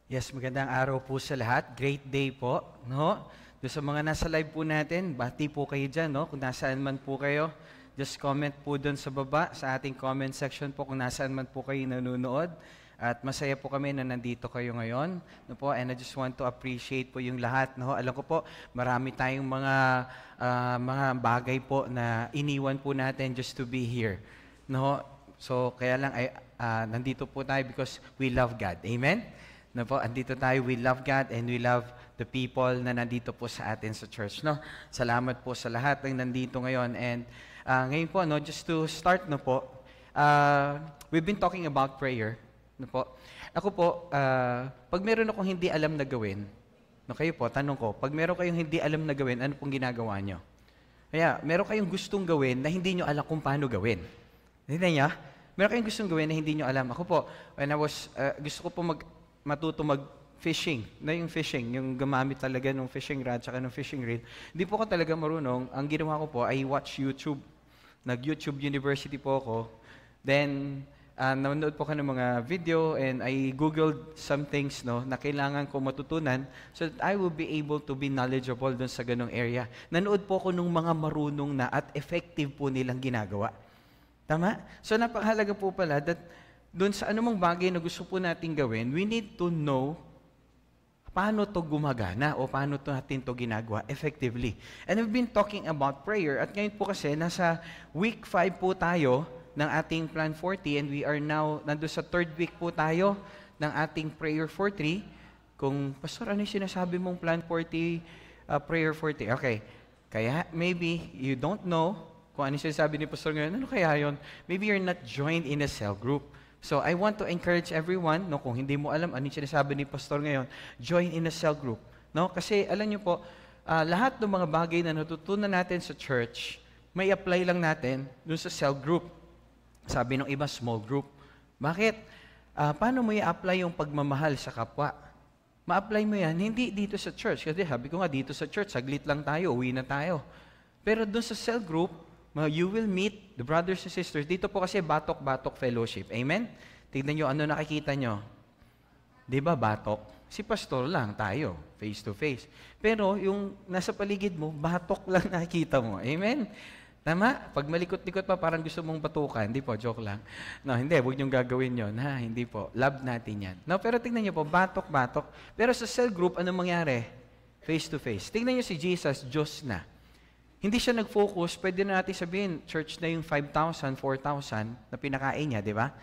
Yes, magandang araw po sa lahat. Great day po, no? Doon sa mga nasa live po natin, bati po kayo dyan, no? Kung nasaan man po kayo, just comment po doon sa baba, sa ating comment section po kung nasaan man po kayo nanonood. At masaya po kami na nandito kayo ngayon, no po? And I just want to appreciate po yung lahat, no? Alam ko po, marami tayong mga bagay po na iniwan po natin just to be here, no? So, kaya lang ay nandito po tayo because we love God. Amen? No po, andito tayo, we love God and we love the people na nandito po sa atin sa church, no? Salamat po sa lahat ng nandito ngayon. And ngayon po, no, just to start, no po, we've been talking about prayer, no po. Ako po, pag meron akong hindi alam na gawin, no, kayo po, tanong ko, pag meron kayong hindi alam na gawin, ano pong ginagawa nyo? Kaya, meron kayong gustong gawin na hindi nyo alam kung paano gawin. Hindi niya? Meron kayong gustong gawin na hindi nyo alam. Ako po, when I was, gusto ko po matuto mag-fishing. Na yung fishing, yung gamamit talaga ng fishing rod saka ng fishing reel. Hindi po ako talaga marunong. Ang ginawa ko po ay watch YouTube. Nag-YouTube University po ako. Then, nanonood po ako ng mga video and I Googled some things, no, na kailangan ko matutunan so that I will be able to be knowledgeable dun sa ganong area. Nanood po ako ng mga marunong na at effective po nilang ginagawa. Tama? So, napakahalaga po pala that doon sa anumang bagay na gusto po natin gawin, we need to know paano to gumagana o paano to natin to ginagawa effectively. And we've been talking about prayer. At ngayon po kasi, nasa week 5 po tayo ng ating Plan 40 and we are now, nandun sa 3rd week po tayo ng ating Prayer 43. Kung, Pastor, ano yung sinasabi mong Plan 40, Prayer 40? Okay. Kaya, maybe you don't know kung ano yung sinasabi ni Pastor ngayon. Ano kaya yun? Maybe you're not joined in a cell group. So, I want to encourage everyone, no, kung hindi mo alam ano yung sinasabi ni Pastor ngayon, join in a cell group. No? Kasi, alam niyo po, lahat ng mga bagay na natutunan natin sa church, may apply lang natin dun sa cell group. Sabi ng iba, small group. Bakit? Paano mo i-apply yung pagmamahal sa kapwa? Ma-apply mo yan, hindi dito sa church. Kasi sabi ko nga, dito sa church, saglit lang tayo, uwi na tayo. Pero dun sa cell group, you will meet the brothers and sisters. Dito po kasi batok-batok fellowship. Amen? Tignan nyo, ano nakikita nyo? Di ba batok? Si pastor lang tayo, face to face. Pero yung nasa paligid mo, batok lang nakikita mo. Amen? Tama? Pag malikot-likot pa, parang gusto mong batukan. Hindi po, joke lang. No, hindi, huwag niyong gagawin yon. Ha? Hindi po. Love natin yan. No, pero tignan nyo po, batok-batok. Pero sa cell group, ano mangyari? Face to face. Tignan nyo si Jesus, Diyos na. Hindi siya nag-focus, pwede na natin sabihin, church na yung 5,000, 4,000 na pinakain niya, di ba?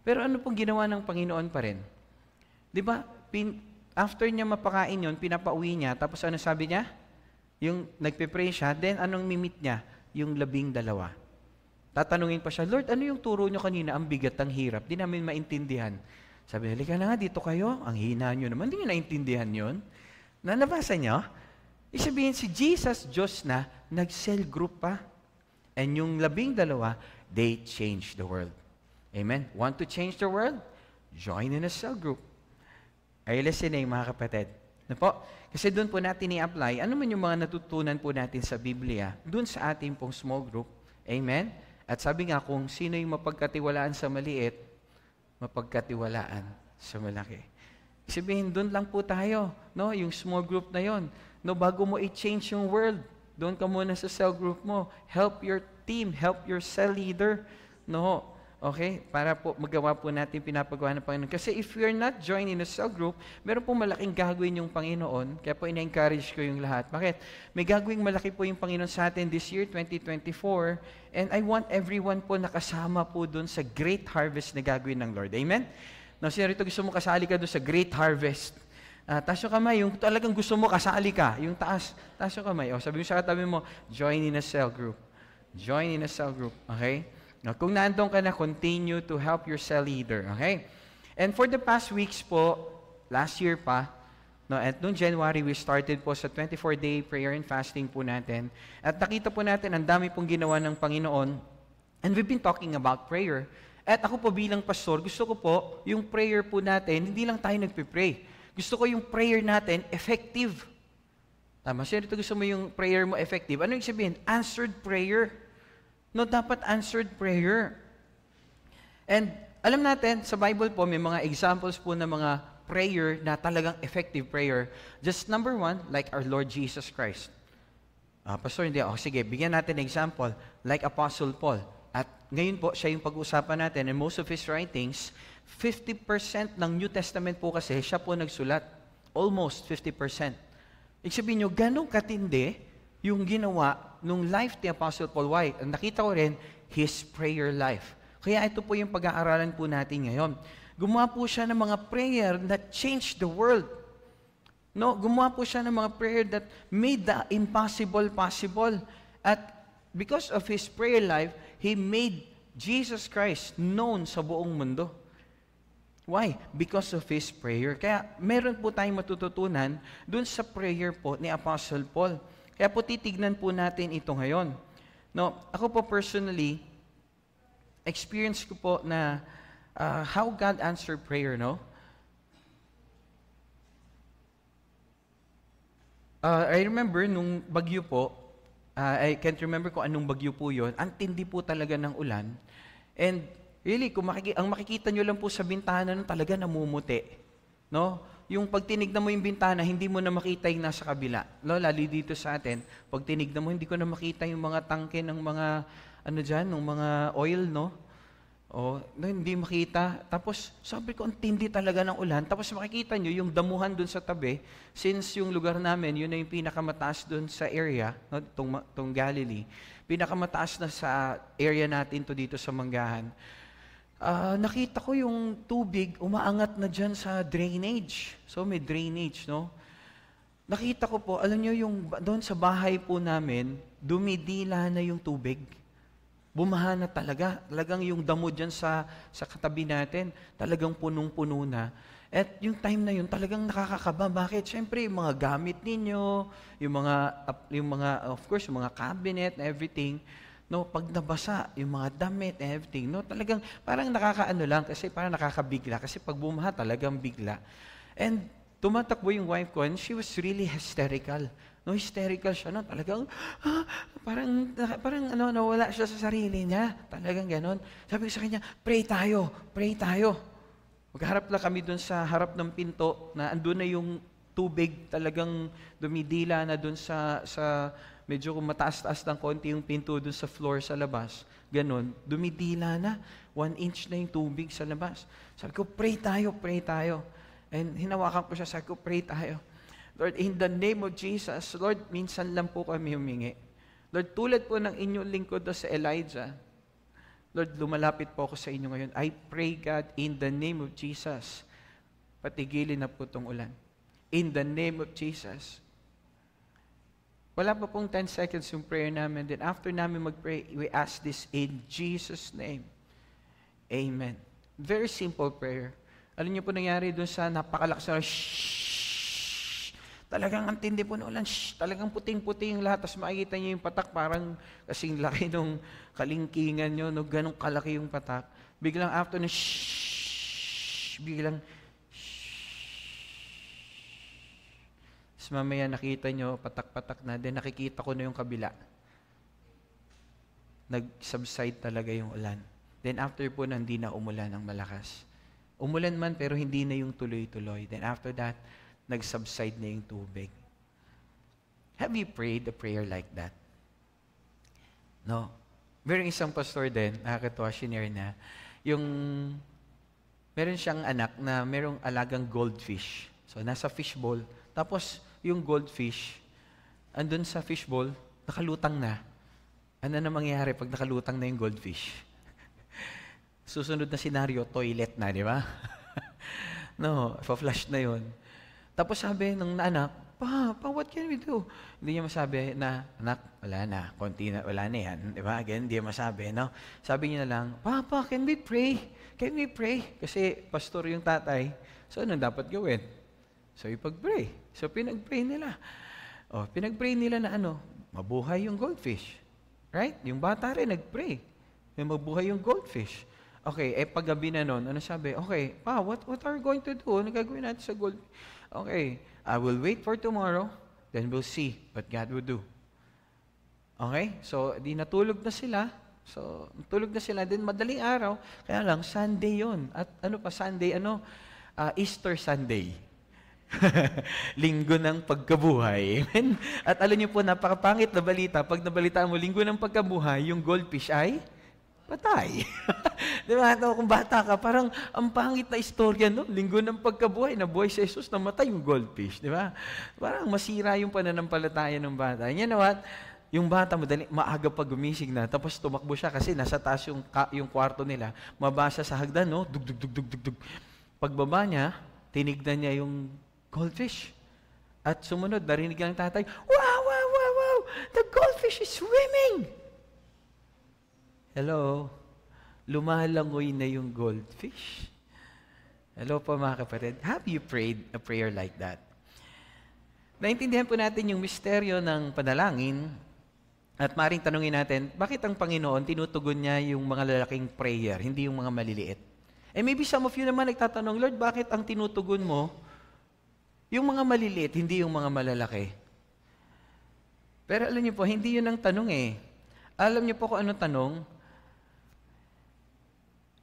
Pero ano pong ginawa ng Panginoon pa rin? Di ba? After niya mapakain yon, pinapauwi niya, tapos ano sabi niya? Yung nagpe-pray siya, then anong mimit niya? Yung 12. Tatanungin pa siya, Lord, ano yung turo niyo kanina? Ang bigat, ang hirap. Di namin maintindihan. Sabi, halika na nga, dito kayo. Ang hina niyo naman. Di niyo naintindihan yon. Nabasa niyo? Isabihin si Jesus, Diyos na, nag-cell group pa. And yung 12, they changed the world. Amen? Want to change the world? Join in a cell group. Are you listening, mga kapatid? Na po? Kasi doon po natin i-apply, ano man yung mga natutunan po natin sa Biblia, doon sa ating pong small group. Amen? At sabi nga, kung sino yung mapagkatiwalaan sa maliit, mapagkatiwalaan sa malaki. Sabihin, doon lang po tayo, no? Yung small group na yon. No, bago mo i-change yung world, doon ka muna sa cell group mo. Help your team, help your cell leader. No, okay? Para po magawa po natin pinapagawa ng Panginoon. Kasi if we are not joined in a cell group, meron po malaking gagawin yung Panginoon. Kaya po ina-encourage ko yung lahat. Bakit? May gagawing malaki po yung Panginoon sa atin this year, 2024. And I want everyone po nakasama po doon sa great harvest na gagawin ng Lord. Amen? Now, sino rito gusto mo kasali ka doon sa great harvest? Taas yung kamay, yung talagang gusto mo, kasali ka. Yung taas yung kamay. O, sabi mo sa katabi mo, join in a cell group. Join in a cell group. Okay? Now, kung nandun ka na, continue to help your cell leader. Okay? And for the past weeks po, last year pa, no, at noong January, we started po sa 24-day prayer and fasting po natin. At nakita po natin, ang dami pong ginawa ng Panginoon. And we've been talking about prayer. At ako po bilang pastor, gusto ko po, yung prayer po natin, hindi lang tayo nagpe-pray. Gusto ko yung prayer natin effective. Tama. Sino ito gusto mo yung prayer mo effective? Ano yung sabihin? Answered prayer. No, dapat answered prayer. And alam natin, sa Bible po, may mga examples po ng mga prayer na talagang effective prayer. Just number one, like our Lord Jesus Christ. Pastor, hindi. Sige, bigyan natin ng example. Like Apostle Paul. At ngayon po, siya yung pag-uusapan natin. And most of his writings, 50% ng New Testament po kasi, siya po nagsulat. Almost 50%. Ibig sabihin nyo, ganun katindi yung ginawa nung life ni Apostle Paul. Why? Nakita ko rin, his prayer life. Kaya ito po yung pag-aaralan po natin ngayon. Gumawa po siya ng mga prayer that changed the world. No, gumawa po siya ng mga prayer that made the impossible possible. At because of his prayer life, he made Jesus Christ known sa buong mundo. Why? Because of his prayer. Kaya meron po tayong matututunan dun sa prayer po ni Apostle Paul. Kaya po titignan po natin ito ngayon. No, ako po personally, experience ko po na how God answered prayer, no? I remember nung bagyo po, I can't remember kung anong bagyo po yun, ang tindi po talaga ng ulan. And really, kung ang makikita nyo lang po sa bintana nun talaga namumuti. No? Yung pag tinignan mo yung bintana, hindi mo na makita yung nasa kabila. No? Lalo dito sa atin, pag tinignan mo, hindi ko na makita yung mga tangke ng mga, ng mga oil, no? No, hindi makita. Tapos, sabi ko, ang tindi talaga ng ulan. Tapos makikita nyo yung damuhan dun sa tabi. Since yung lugar namin, yun na yung pinakamataas dun sa area, no, tong Galilee. Pinakamataas na sa area natin to dito sa Manggahan. Nakita ko yung tubig umaangat na dyan sa drainage. So, may drainage, no? Nakita ko po, alam nyo, yung doon sa bahay po namin, dumidila na yung tubig. Bumaha na talaga. Talagang yung damo dyan sa katabi natin, talagang punong-puno na. At yung time na yun, talagang nakakakaba. Bakit? Siyempre, yung mga gamit ninyo, yung mga, of course, yung mga cabinet, everything, no, pag nabasa, yung mga damit, everything, no, talagang parang nakakaano lang, kasi parang nakakabigla. Kasi pag bumaha, talagang bigla. And tumatakbo yung wife ko, and she was really hysterical. No, hysterical siya, no? Talagang, parang nawala siya sa sarili niya. Talagang ganon. Sabi ko sa kanya, pray tayo, pray tayo. Magharap lang kami dun sa harap ng pinto, na andun na yung tubig, talagang dumidila na dun sa medyo mataas-taas ng konti yung pinto dun sa floor sa labas. Ganon, dumidila na. 1 inch na yung tubig sa labas. Sabi ko, pray tayo, pray tayo. And hinawakan ko siya, sabi ko, pray tayo. Lord, in the name of Jesus, Lord, minsan lang po kami humingi. Lord, tulad po ng inyong lingkod sa Elijah, Lord, lumalapit po ako sa inyo ngayon. I pray, God, in the name of Jesus, patigilin na po itong ulan. In the name of Jesus. Wala pa pong 10 seconds yung prayer namin. Then after namin mag-pray, we ask this in Jesus' name. Amen. Very simple prayer. Alam niyo po nangyari doon sa napakalakas na talagang ang tindi po ng ulan. Talagang puting-puti yung lahat. Tapos makikita niyo yung patak, parang kasing laki nung kalingkingan nyo, no, ganong kalaki yung patak. Biglang after na biglang tapos mamaya nakita nyo, patak-patak na, then nakikita ko na yung kabila. Nag-subside talaga yung ulan. Then after po na, hindi na umulan ng malakas. Umulan man, pero hindi na yung tuloy-tuloy. Then after that, nag-subside na yung tubig. Have you prayed a prayer like that? No. Meron isang pastor din, nakakatawa, shinare na, meron siyang anak na merong alagang goldfish. So, nasa fishbowl. Tapos, yung goldfish, andun sa fishbowl, nakalutang na. Ano na mangyayari pag nakalutang na yung goldfish? Susunod na senaryo, toilet na, di ba? No, pa-flush na yun. Tapos sabi ng anak, Pa, what can we do? Hindi niya masabi na, anak, wala na, konti na, wala na yan. Di ba? Again, hindi niya masabi, no? Sabi niya na lang, Papa, can we pray? Can we pray? Kasi pastor yung tatay. So, anong dapat gawin? So, ipag-pray. So, pinag-pray nila. Pinag-pray nila na mabuhay yung goldfish. Right? Yung bata rin, nag-pray. Yung mabuhay yung goldfish. Okay, paggabi na nun, ano sabi? Okay, Pa, what are we going to do? Ano gagawin natin sa goldfish? Okay, I will wait for tomorrow, then we'll see what God will do. Okay? So, di natulog na sila. So, natulog na sila. Then, madaling araw, kaya lang, Sunday yon. At Sunday, Easter Sunday. Linggo ng pagkabuhay. Amen? At alam niyo po, napakapangit na balita. Pag nabalitaan mo, linggo ng pagkabuhay, yung goldfish ay patay. Di ba? Kung bata ka, parang ang pangit na istorya, no? Linggo ng pagkabuhay, nabuhay si Jesus, namatay yung goldfish. Di ba? Parang masira yung pananampalataya ng bata. You know what? Yung bata, maaga pa gumising na, tapos tumakbo siya kasi nasa taas yung kwarto nila. Mabasa sa hagdan, no? Dug, dug, dug, dug, dug, dug. Pagbaba niya, tinignan niya yung goldfish. At sumunod, narinig ng tatay, wow, wow, wow, wow! The goldfish is swimming! Hello? Lumalangoy na yung goldfish. Hello po mga kapatid. Have you prayed a prayer like that? Naintindihan po natin yung misteryo ng panalangin at maring tanungin natin, bakit ang Panginoon tinutugon niya yung mga lalaking prayer, hindi yung mga maliliit? Maybe some of you naman nagtatanong, Lord, bakit ang tinutugon mo yung mga maliliit, hindi yung mga malalaki? Pero alam niyo po, hindi yun ang tanong eh. Alam niyo po kung ano tanong?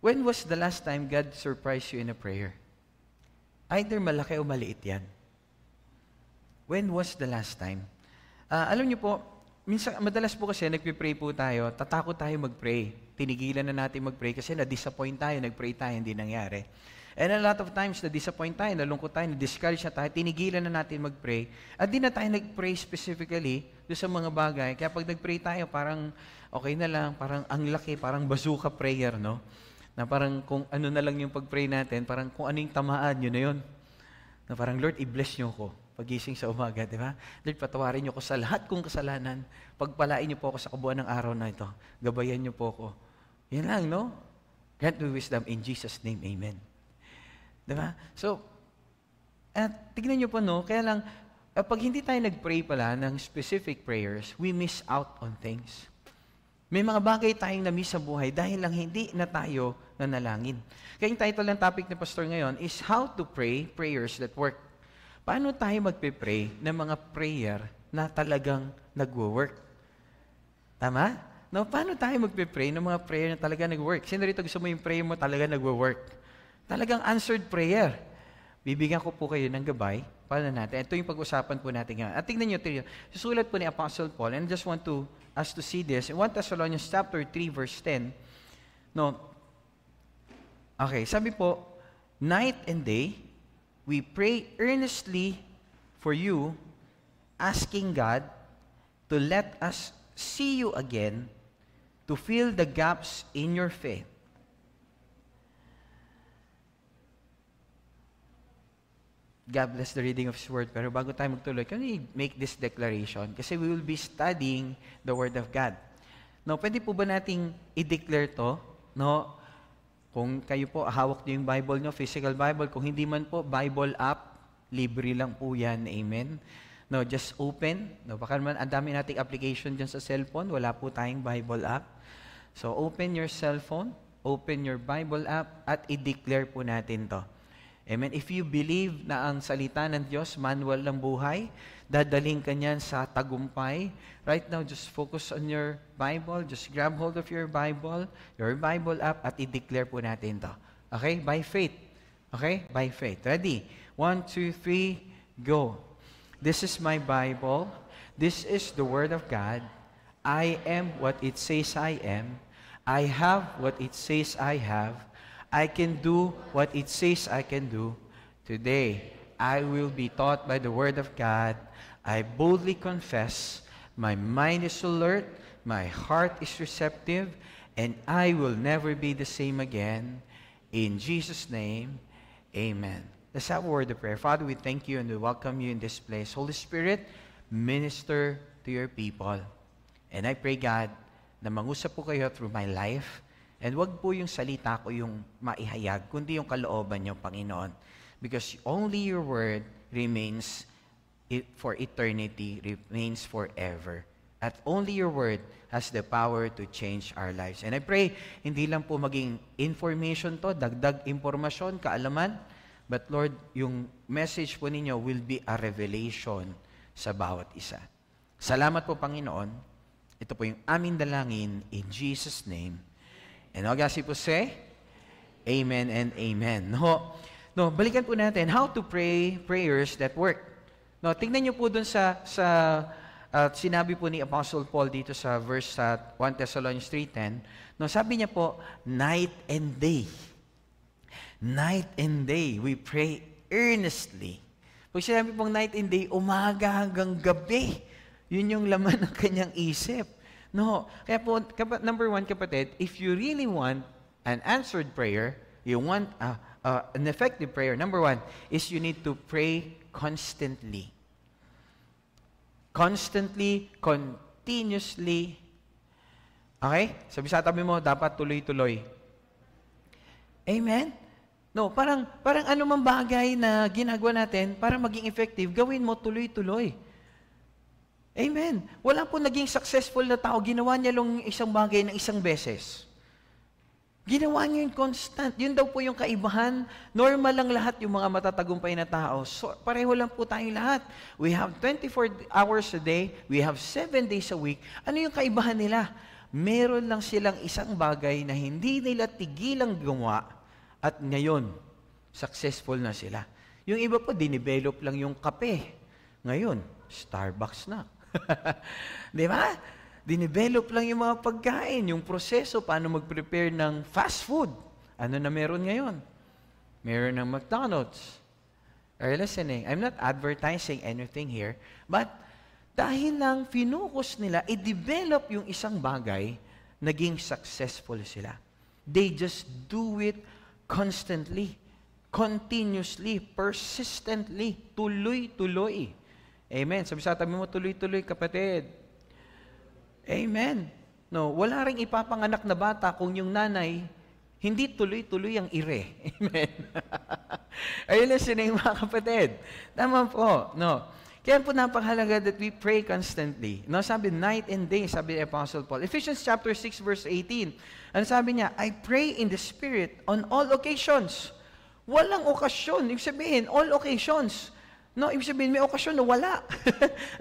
When was the last time God surprised you in a prayer? Either malaki o maliit yan. When was the last time? Alam niyo po, madalas po kasi nagpipray po tayo, tatakot tayo mag-pray. Tinigilan na natin mag-pray kasi na-disappoint tayo, nag-pray tayo, hindi nangyari. And a lot of times, na-disappoint tayo, nalungkot tayo, na-discourage na tayo, tinigilan na natin mag-pray. At di na tayo nag-pray specifically doon sa mga bagay. Kaya pag nag-pray tayo, parang okay na lang, parang ang laki, parang bazooka prayer, no? Na parang kung ano na lang yung pag-pray natin, parang kung ano yung tamaan, yun na yun. Na parang, Lord, i-bless niyo ko pagising sa umaga, di ba? Lord, patawarin niyo ko sa lahat kong kasalanan. Pagpalain niyo po ako sa kabuuan ng araw na ito. Gabayan niyo po ako. Yan lang, no? Grant me wisdom in Jesus' name. Amen. Di ba? So, tignan niyo po, no? Kaya lang, pag hindi tayo nag-pray pala ng specific prayers, we miss out on things. May mga bagay tayong na-miss sa buhay dahil lang hindi na tayo nanalangin. Kaya yung title ng topic ni Pastor ngayon is How to Pray Prayers That Work. Paano tayo magpe-pray ng mga prayer na talagang nagwo-work? Tama? No, paano tayo magpe-pray ng mga prayer na talagang nag-work? Sino rito gusto mo yung prayer mo talagang nagwo-work? Talagang answered prayer. Bibigyan ko po kayo ng gabay. Paano natin? Ito yung pag-usapan po natin ngayon. At tingnan nyo, susulat po ni Apostle Paul, and I just want us to see this in 1 Thessalonians chapter 3, verse 10. No. Okay, sabi po, night and day, we pray earnestly for you, asking God to let us see you again, to fill the gaps in your faith. God bless the reading of His Word. Pero bago tayo magtuloy, can we make this declaration? Kasi we will be studying the Word of God. No, pwede po ba nating i-declare to? No? Kung kayo po, hawak niyo yung Bible niyo, physical Bible. Kung hindi man po, Bible app, libre lang po yan. Amen? No, just open. No, baka naman, ang dami nating application dyan sa cellphone. Wala po tayong Bible app. So, open your cellphone, open your Bible app, at i-declare po natin to. Amen. If you believe na ang salita ng Diyos, manual ng buhay, dadaling ka niyan sa tagumpay. Right now, just focus on your Bible. Just grab hold of your Bible app, at i-declare po natin to. Okay? By faith. Okay? By faith. Ready? 1, 2, 3, go. This is my Bible. This is the Word of God. I am what it says I am. I have what it says I have. I can do what it says I can do. Today, I will be taught by the Word of God. I boldly confess. My mind is alert. My heart is receptive. And I will never be the same again. In Jesus' name, amen. Let's have a word of prayer. Father, we thank you and we welcome you in this place. Holy Spirit, minister to your people. And I pray, God, na mangusap po kayo through my life. And wag po yung salita ko yung maihayag, kundi yung kalooban niyo, Panginoon. Because only your word remains for eternity, remains forever. At only your word has the power to change our lives. And I pray, hindi lang po maging information to, dagdag impormasyon, kaalaman, but Lord, yung message po ninyo will be a revelation sa bawat isa. Salamat po, Panginoon. Ito po yung aming dalangin in Jesus' name. And all God's people say, Amen and Amen. No? no, balikan po natin how to pray prayers that work. No, tingnan niyo po dun sa sinabi po ni Apostle Paul dito sa verse sa 1 Thessalonians 3:10. No, sabi niya po, night and day. Night and day, we pray earnestly. Pag sinabi pong night and day, umaga hanggang gabi. Yun yung laman ng kanyang isip. No, kaya po, number one, kapatid, if you really want an answered prayer, you want an effective prayer, number one, is you need to pray constantly. Constantly, continuously. Okay? Sabi sa tabi mo, dapat tuloy-tuloy. Amen? No, parang anumang bagay na ginagawa natin para maging effective, gawin mo tuloy-tuloy. Amen. Wala po naging successful na tao, ginawa niya lang isang bagay ng isang beses. Ginawa niya yung constant. Yun daw po yung kaibahan. Normal lang lahat yung mga matatagumpay na tao. So, pareho lang po tayong lahat. We have 24 hours a day. We have 7 days a week. Ano yung kaibahan nila? Meron lang silang isang bagay na hindi nila tigilang gumawa at ngayon, successful na sila. Yung iba po, dinevelop lang yung kape. Ngayon, Starbucks na. Di ba? Dinevelop lang yung mga pagkain, yung proseso, paano mag-prepare ng fast food. Ano na meron ngayon? Meron ng McDonald's. Are you listening? I'm not advertising anything here, but dahil lang finocus nila, i-develop yung isang bagay, naging successful sila. They just do it constantly, continuously, persistently, tuloy-tuloy. Amen. Sabi sa tabi mo, tuloy-tuloy, kapatid. Amen. No, wala ring ipapanganak na bata kung yung nanay, hindi tuloy-tuloy ang ire. Amen. Ayun listening, mga kapatid. Tama po. No. Kaya po napakahalaga that we pray constantly. No, sabi, night and day, sabi ni Apostle Paul. Ephesians chapter 6, verse 18. Ano sabi niya? I pray in the Spirit on all occasions. Walang okasyon. Ibig sabihin, all occasions. No, ibig sabihin, may okasyon na wala.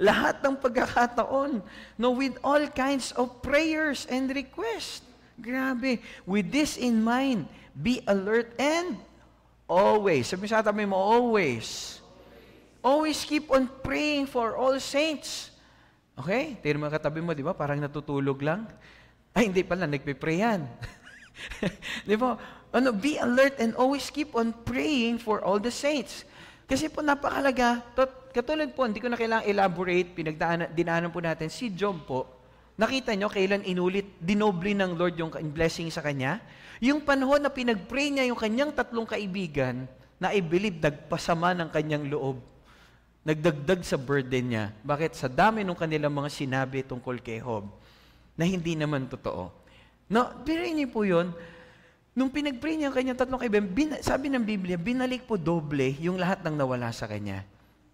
Lahat ng pagkakataon. No, with all kinds of prayers and requests. Grabe. With this in mind, be alert and always. Sabi sa tabi mo, always. Always keep on praying for all saints. Okay? Tignan mo katabi mo, di ba? Parang natutulog lang. Ay, hindi pala, nagpipray yan. Di ba? Ano, be alert and always keep on praying for all the saints. Kasi po napakalaga, katulad po, hindi ko na kailangang elaborate, dinaanan po natin, si Job po, nakita nyo kailan dinoble ng Lord yung blessing sa kanya? Yung panahon na pinag-pray niya yung kanyang 3 kaibigan, na I believe nagpasama ng kanyang loob. Nagdagdag sa burden niya. Bakit? Sa dami ng kanilang mga sinabi tungkol kay Job, na hindi naman totoo. No, pero niyo po yun, nung pinag-pray niya ang kanyang 3 kaibigan, sabi ng Biblia, binalik po doble yung lahat ng nawala sa kanya.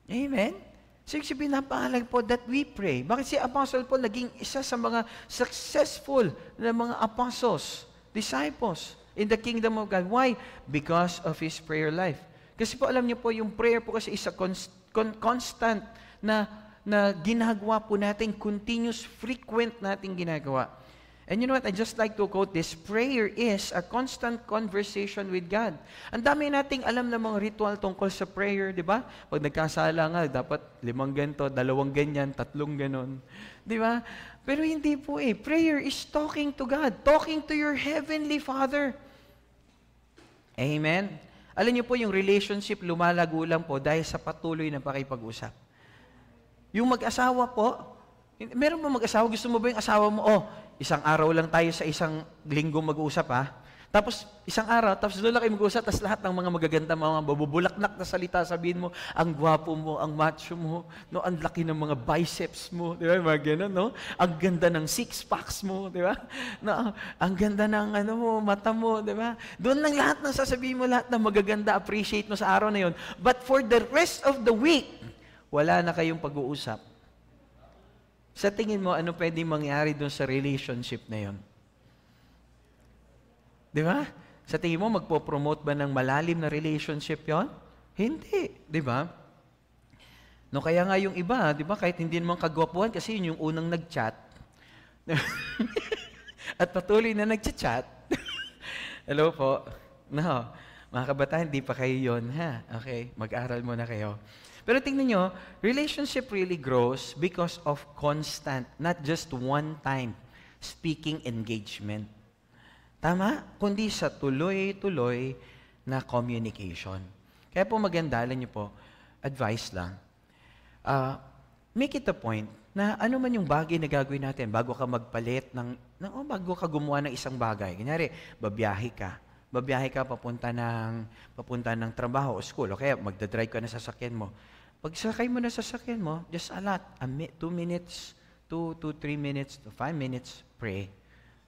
Amen? So, sabihin napakalag po that we pray. Bakit si Apostle Paul naging isa sa mga successful na mga apostles, disciples in the kingdom of God? Why? Because of his prayer life. Kasi po alam niyo po, yung prayer po kasi is a constant na ginagawa po natin, continuous, frequent nating ginagawa. And you know what? I just like to quote this. Prayer is a constant conversation with God. Ang dami nating alam na mga ritual tungkol sa prayer, di ba? Pag nagkasala nga, dapat 5 ganito, 2 ganyan, 3 ganon. Di ba? Pero hindi po eh. Prayer is talking to God, talking to your Heavenly Father. Amen? Alam niyo po, yung relationship lumalago lang po dahil sa patuloy na pakipag-usap. Yung mag-asawa po, meron mo mag-asawa, gusto mo ba yung asawa mo, isang araw lang tayo sa isang linggo mag-uusap ha. Tapos isang araw, tapos doon lang kayo mag-uusap, tapos lahat ng mga magaganda, mga babubulaknak na salita, sabihin mo, ang gwapo mo, ang macho mo, no, ang laki ng mga biceps mo, di ba, mga ganun, no? Ang ganda ng six-packs mo, di ba? No, ang ganda ng mata mo, di ba? Doon lang lahat ng sasabihin mo, lahat ng magaganda, appreciate mo sa araw na yon. But for the rest of the week, wala na kayong pag-uusap. Sa tingin mo, ano pwedeng mangyari doon sa relationship na yon? Di ba? Sa tingin mo, magpo-promote ba ng malalim na relationship yon? Hindi. Di ba? No, kaya nga yung iba, di ba, kahit hindi naman kagwapuhan, kasi yun yung unang nag-chat. At patuloy na nag-chat. Hello po. No. Mga kabataan, hindi pa kayo yun, ha? Okay, mag-aral muna kayo. Pero tingnan nyo, relationship really grows because of constant, not just one-time speaking engagement. Tama? Kundi sa tuloy-tuloy na communication. Kaya po maganda, alam nyo po, advice lang, make it a point na ano man yung bagay na gagawin natin bago ka magpalit bago ka gumawa ng isang bagay. Kunyari, babiyahe ka papunta ng trabaho o school, o kaya magdadrive ka na sa sasakyan mo. Pag sakay mo na sa sasakyan mo, just a lot, 2 minutes, 2 to 3 minutes to 5 minutes, pray.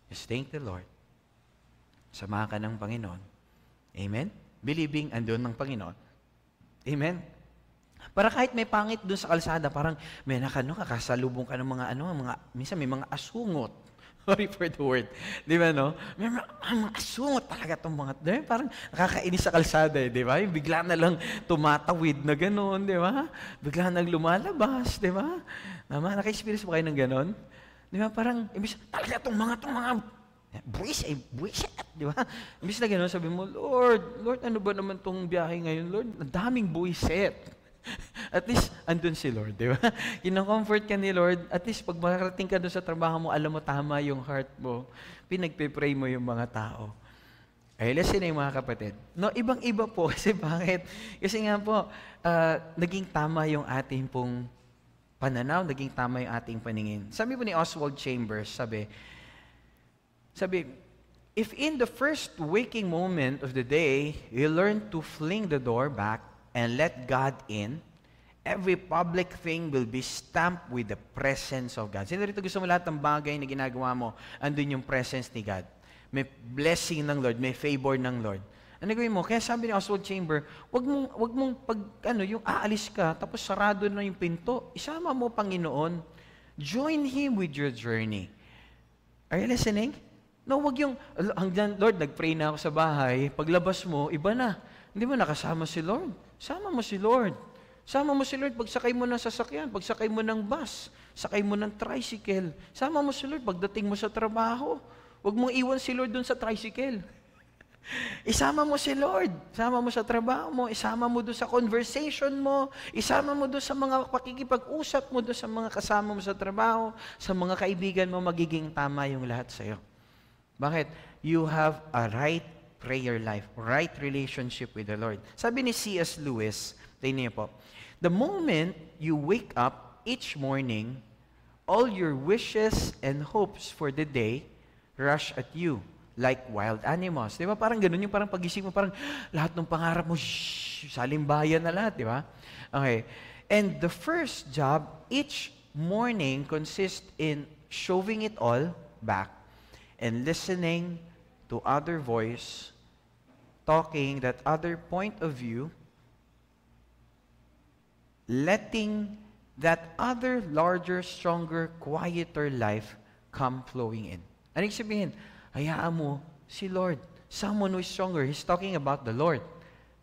Just thank the Lord. Samahan ka ng Panginoon. Amen? Believing andun ng Panginoon. Amen? Para kahit may pangit doon sa kalsada, parang may kakasalubong ka ng minsan may mga asungot. Sorry for the word. Di ba, no? May mga asungot talaga itong mga, parang nakakainis sa kalsada, di ba? Yung bigla na lang tumatawid na gano'n, di ba? Bigla na lumalabas, di ba? Naka-experience mo kayo ng gano'n? Di ba? Parang, talaga itong mga buwisit, di ba? Imbis na gano'n, sabi mo, Lord, ano ba naman itong biyahe ngayon, Lord? Ang daming buwisit. At least, andun si Lord, di ba? Kinocomfort ka ni Lord. At least, pag makarating ka doon sa trabaho mo, alam mo, tama yung heart mo. Pinagpe-pray mo yung mga tao. Ay, listen na yung mga kapatid. No, ibang-iba po. Kasi bakit? Kasi nga po, naging tama yung ating pong pananaw, naging tama yung ating paningin. Sabi po ni Oswald Chambers, sabi, if in the first waking moment of the day, you learn to fling the door back and let God in, every public thing will be stamped with the presence of God. Sino rito gusto mo lahat ng bagay na ginagawa mo, andun yung presence ni God. May blessing ng Lord, may favor ng Lord. Ano gawin mo? Kaya sabi ni Oswald Chambers, wag mong yung aalis ka, tapos sarado na yung pinto, isama mo Panginoon. Join Him with your journey. Are you listening? No, wag yung, Lord, nag-pray na ako sa bahay, paglabas mo, iba na. Hindi mo nakasama si Lord. Sama mo si Lord. Sama mo si Lord pagsakay mo ng sasakyan, pagsakay mo ng bus, sakay mo ng tricycle. Sama mo si Lord pagdating mo sa trabaho. Wag mong iwan si Lord dun sa tricycle. Isama mo si Lord. Isama mo sa trabaho mo, isama mo dun sa conversation mo, isama mo dun sa mga pakikipag-usap mo dun sa mga kasama mo sa trabaho, sa mga kaibigan mo, magiging tama yung lahat sa'yo. Bakit? You have a right prayer life, right relationship with the Lord. Sabi ni C.S. Lewis, tingnan niyo po, the moment you wake up each morning, all your wishes and hopes for the day rush at you like wild animals. Di ba? Parang ganun yung parang pagising mo, parang lahat ng pangarap mo, salimbayan na lahat, di ba? Okay. And the first job each morning consists in shoving it all back and listening to other voice, talking that other point of view, letting that other larger, stronger, quieter life come flowing in. Ano yung sabihin? Hayaan mo si Lord. Someone who is stronger. He's talking about the Lord.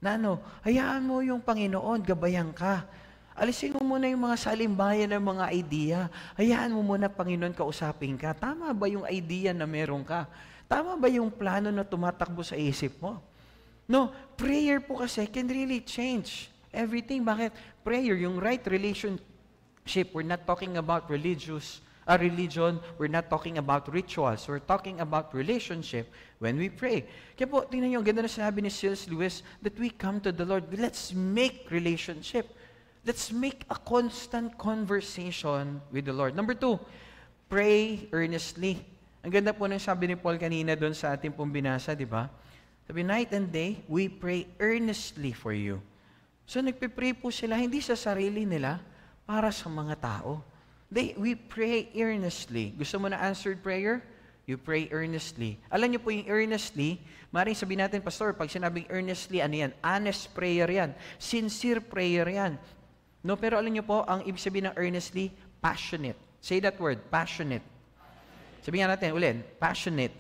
Hayaan mo yung Panginoon, gabayan ka. Alisin mo muna yung mga salimbayan ng mga idea. Hayaan mo muna, Panginoon, kausapin ka. Tama ba yung idea na meron ka? Tama ba yung plano na tumatakbo sa isip mo? No, prayer po kasi can really change everything. Bakit? Prayer, yung right relationship. We're not talking about religion. We're not talking about rituals. We're talking about relationship when we pray. Kaya po, tingnan nyo, ganda na sinabi ni C.S. Lewis that we come to the Lord. Let's make relationship. Let's make a constant conversation with the Lord. Number 2, pray earnestly. Ang ganda po ng sabi ni Paul kanina doon sa ating pong binasa, di ba? Sabi, night and day, we pray earnestly for you. So nagpipray po sila, hindi sa sarili nila, para sa mga tao. We pray earnestly. Gusto mo na answered prayer? You pray earnestly. Alam niyo po yung earnestly, maaaring sabihin natin, Pastor, pag sinabing earnestly, ano yan? Honest prayer yan. Sincere prayer yan. No, pero alam niyo po, ang ibig sabihin ng earnestly, passionate. Say that word, passionate. Sabihin natin ulit, passionate.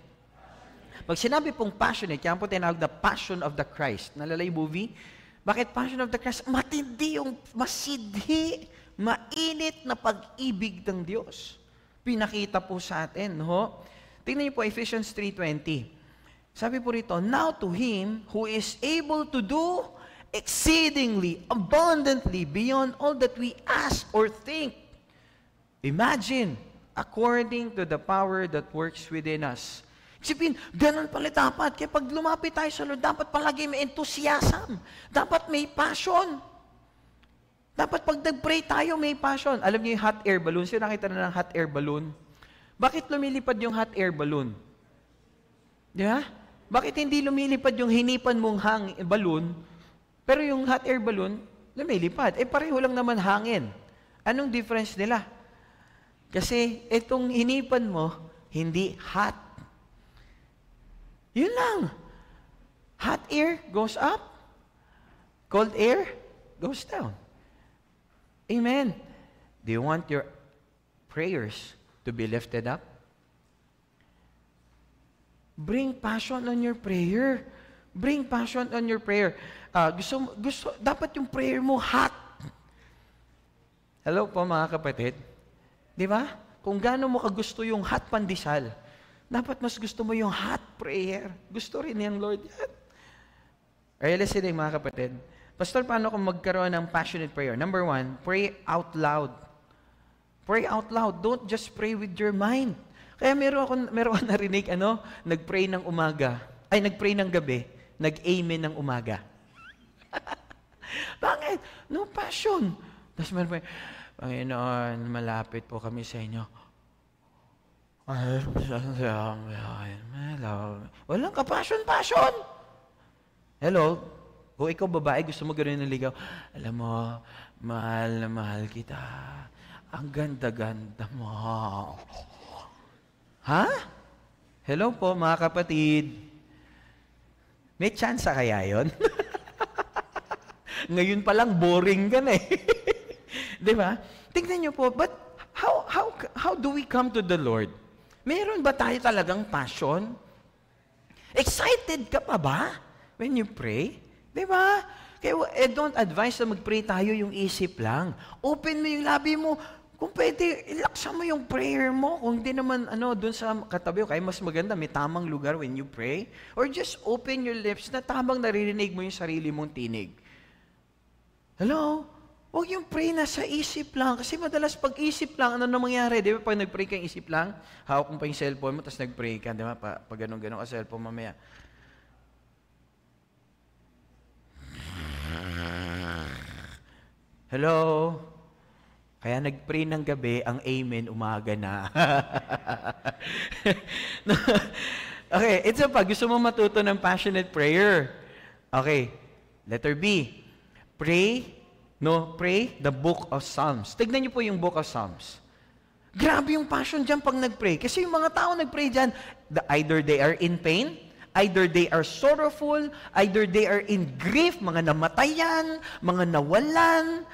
Pag sinabi pong passionate, kaya po tinawag na Passion of the Christ. Nalala yung movie? Bakit Passion of the Christ? Matindi yung masidhi, mainit na pag-ibig ng Diyos. Pinakita po sa atin, no? Tingnan niyo po Ephesians 3:20. Sabi po rito, now to Him who is able to do exceedingly, abundantly, beyond all that we ask or think. Imagine, according to the power that works within us. Isipin, ganun pala dapat. Kaya pag lumapit tayo sa Lord, dapat palagi may enthusiasm. Dapat may passion. Dapat pag nag-pray tayo, may passion. Alam niyo yung hot air balloon? Sino nakita na ng hot air balloon? Bakit lumilipad yung hot air balloon? Di ba? Bakit hindi lumilipad yung hinipan mong balloon, pero yung hot air balloon, lumilipad? Pareho lang naman hangin. Anong difference nila? Kasi itong hinipan mo, hindi hot. Yun lang. Hot air goes up. Cold air goes down. Amen. Do you want your prayers to be lifted up? Bring passion on your prayer. Bring passion on your prayer. Dapat yung prayer mo hot. Hello po mga kapatid. Di ba? Kung gaano mo kagusto yung hot pandesal, dapat mas gusto mo yung hot prayer. Gusto rin yung Lord yan. Are you listening mga kapatid? Pastor, paano kung magkaroon ng passionate prayer? Number 1, pray out loud. Pray out loud. Don't just pray with your mind. Kaya meron akong narinig, nag-pray ng umaga. Nag-pray ng gabi. Nag-amen ng umaga. Bakit? No passion. Tapos meron pa, Panginoon, malapit po kami sa inyo. Walang ka-passion. Hello? Kung ikaw babae, gusto mo gano'n ng ligaw. Alam mo, mahal na mahal kita. Ang ganda-ganda mo. Ha? Hello po, mga kapatid. May chance kaya yon? Ngayon pa lang, boring ka na eh. Di ba? Tingnan niyo po, but how do we come to the Lord? Meron ba tayo talagang passion? Excited ka pa ba when you pray? Di ba? Kaya don't advise na mag-pray tayo yung isip lang. Open mo yung labi mo. Kung pwede, ilaksa mo yung prayer mo. Kung hindi naman, dun sa katabi, kaya mas maganda, may tamang lugar when you pray. Or just open your lips na tamang naririnig mo yung sarili mong tinig. Hello? Huwag yung pray na sa isip lang. Kasi madalas pag isip lang, ano na mangyari? Di ba pag nag-pray ka yung isip lang, hawak mo pa yung cellphone mo, tapos nag-pray ka. Di ba? Pag ganun-ganun ka cellphone mamaya. Hello? Kaya nag-pray ng gabi, ang amen, umaga na. Okay, it's a pag gusto mo matuto ng passionate prayer. Okay, letter B. Pray the book of Psalms. Tignan niyo po yung book of Psalms. Grabe yung passion dyan pag nag-pray. Kasi yung mga tao nag-pray dyan, either they are in pain, either they are sorrowful, either they are in grief, mga namatayan, mga nawalan.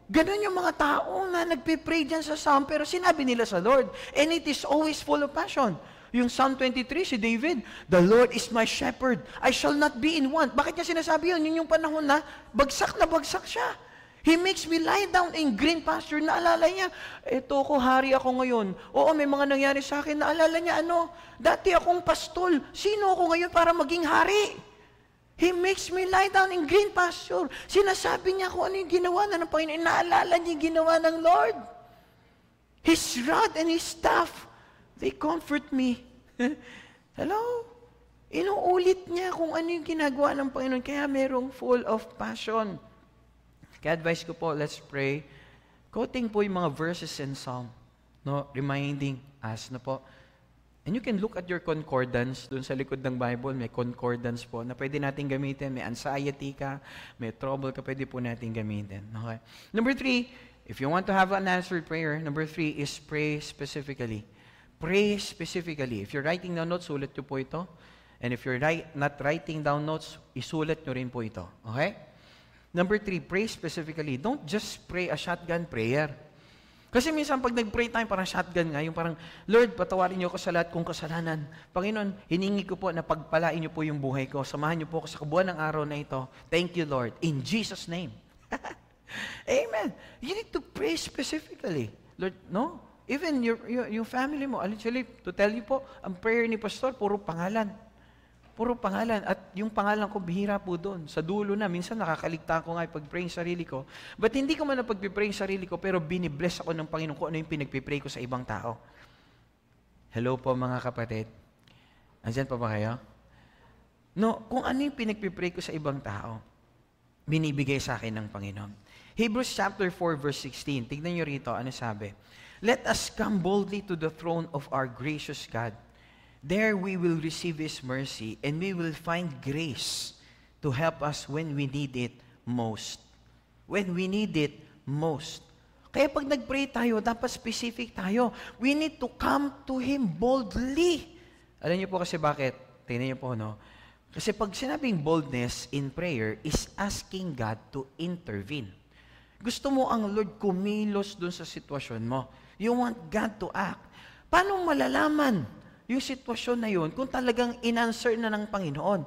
Ganon yung mga tao na nagpe-pray dyan sa Psalm, pero sinabi nila sa Lord. And it is always full of passion. Yung Psalm 23, si David, the Lord is my shepherd. I shall not be in want. Bakit niya sinasabi yun? Yun yung panahon na bagsak siya. He makes me lie down in green pasture. Naalala niya, eto ko, hari ako ngayon. Oo, may mga nangyari sa akin. Naalala niya, dati akong pastol. Sino ako ngayon para maging hari? He makes me lie down in green pasture. Sinasabi niya kung ano yung ginawa na ng Panginoon. Naalala niya yung ginawa ng Lord. His rod and His staff, they comfort me. Hello? Inuulit niya kung ano yung ginagawa ng Panginoon. Kaya merong full of passion. Kaya advice ko po, let's pray. Quoting po yung mga verses in Psalm. Reminding us na po. And you can look at your concordance. Doon sa likod ng Bible, may concordance po na pwede natin gamitin. May anxiety ka, may trouble ka, pwede po natin gamitin. Okay? Number 3, if you want to have an answered prayer, number 3 is pray specifically. Pray specifically. If you're writing down notes, sulat nyo po ito. And if you're not writing down notes, isulat nyo rin po ito. Okay? Number 3, pray specifically. Don't just pray a shotgun prayer. Kasi minsan pag nag-pray tayo, parang shotgun nga, yung parang, Lord, patawarin niyo ako sa lahat kong kasalanan. Panginoon, hiningi ko po na pagpalain niyo po yung buhay ko. Samahan niyo po ako sa kabuuan ng araw na ito. Thank you, Lord. In Jesus' name. Amen. You need to pray specifically. Lord, Even your family mo. Actually, to tell you po, ang prayer ni Pastor, puro pangalan. puro pangalan. At yung pangalan ko, bihira po doon. Sa dulo na, minsan nakakaligtaan ko nga pag-pray yung sarili ko. But hindi ko man na pag-pray yung sarili ko, pero binibless ako ng Panginoon kung ano yung pinag-pray ko sa ibang tao. Hello po mga kapatid. Andyan pa ba kayo? No, kung ano yung pinag-pray ko sa ibang tao, binibigay sa akin ng Panginoon. Hebrews chapter 4 verse 16. Tignan nyo rito, ano sabi? Let us come boldly to the throne of our gracious God. There we will receive His mercy and we will find grace to help us when we need it most. When we need it most. Kaya pag nag-pray tayo, dapat specific tayo. We need to come to Him boldly. Alam niyo po kasi bakit? Tingnan niyo po, no? Kasi pag sinabing boldness in prayer is asking God to intervene. Gusto mo ang Lord kumilos dun sa sitwasyon mo. You want God to act. Paano malalaman yung sitwasyon na yun kung talagang in-answer na ng Panginoon?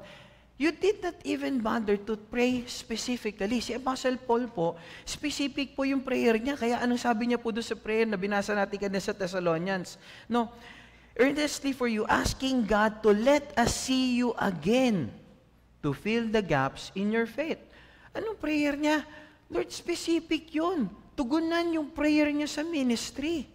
You did not even bother to pray specifically. Si Apostle Paul po, specific po yung prayer niya. Kaya anong sabi niya po doon sa prayer na binasa natin kanina sa Thessalonians? No, earnestly for you, asking God to let us see you again, to fill the gaps in your faith. Anong prayer niya? Lord, specific yun. Tugunan yung prayer niya sa ministry.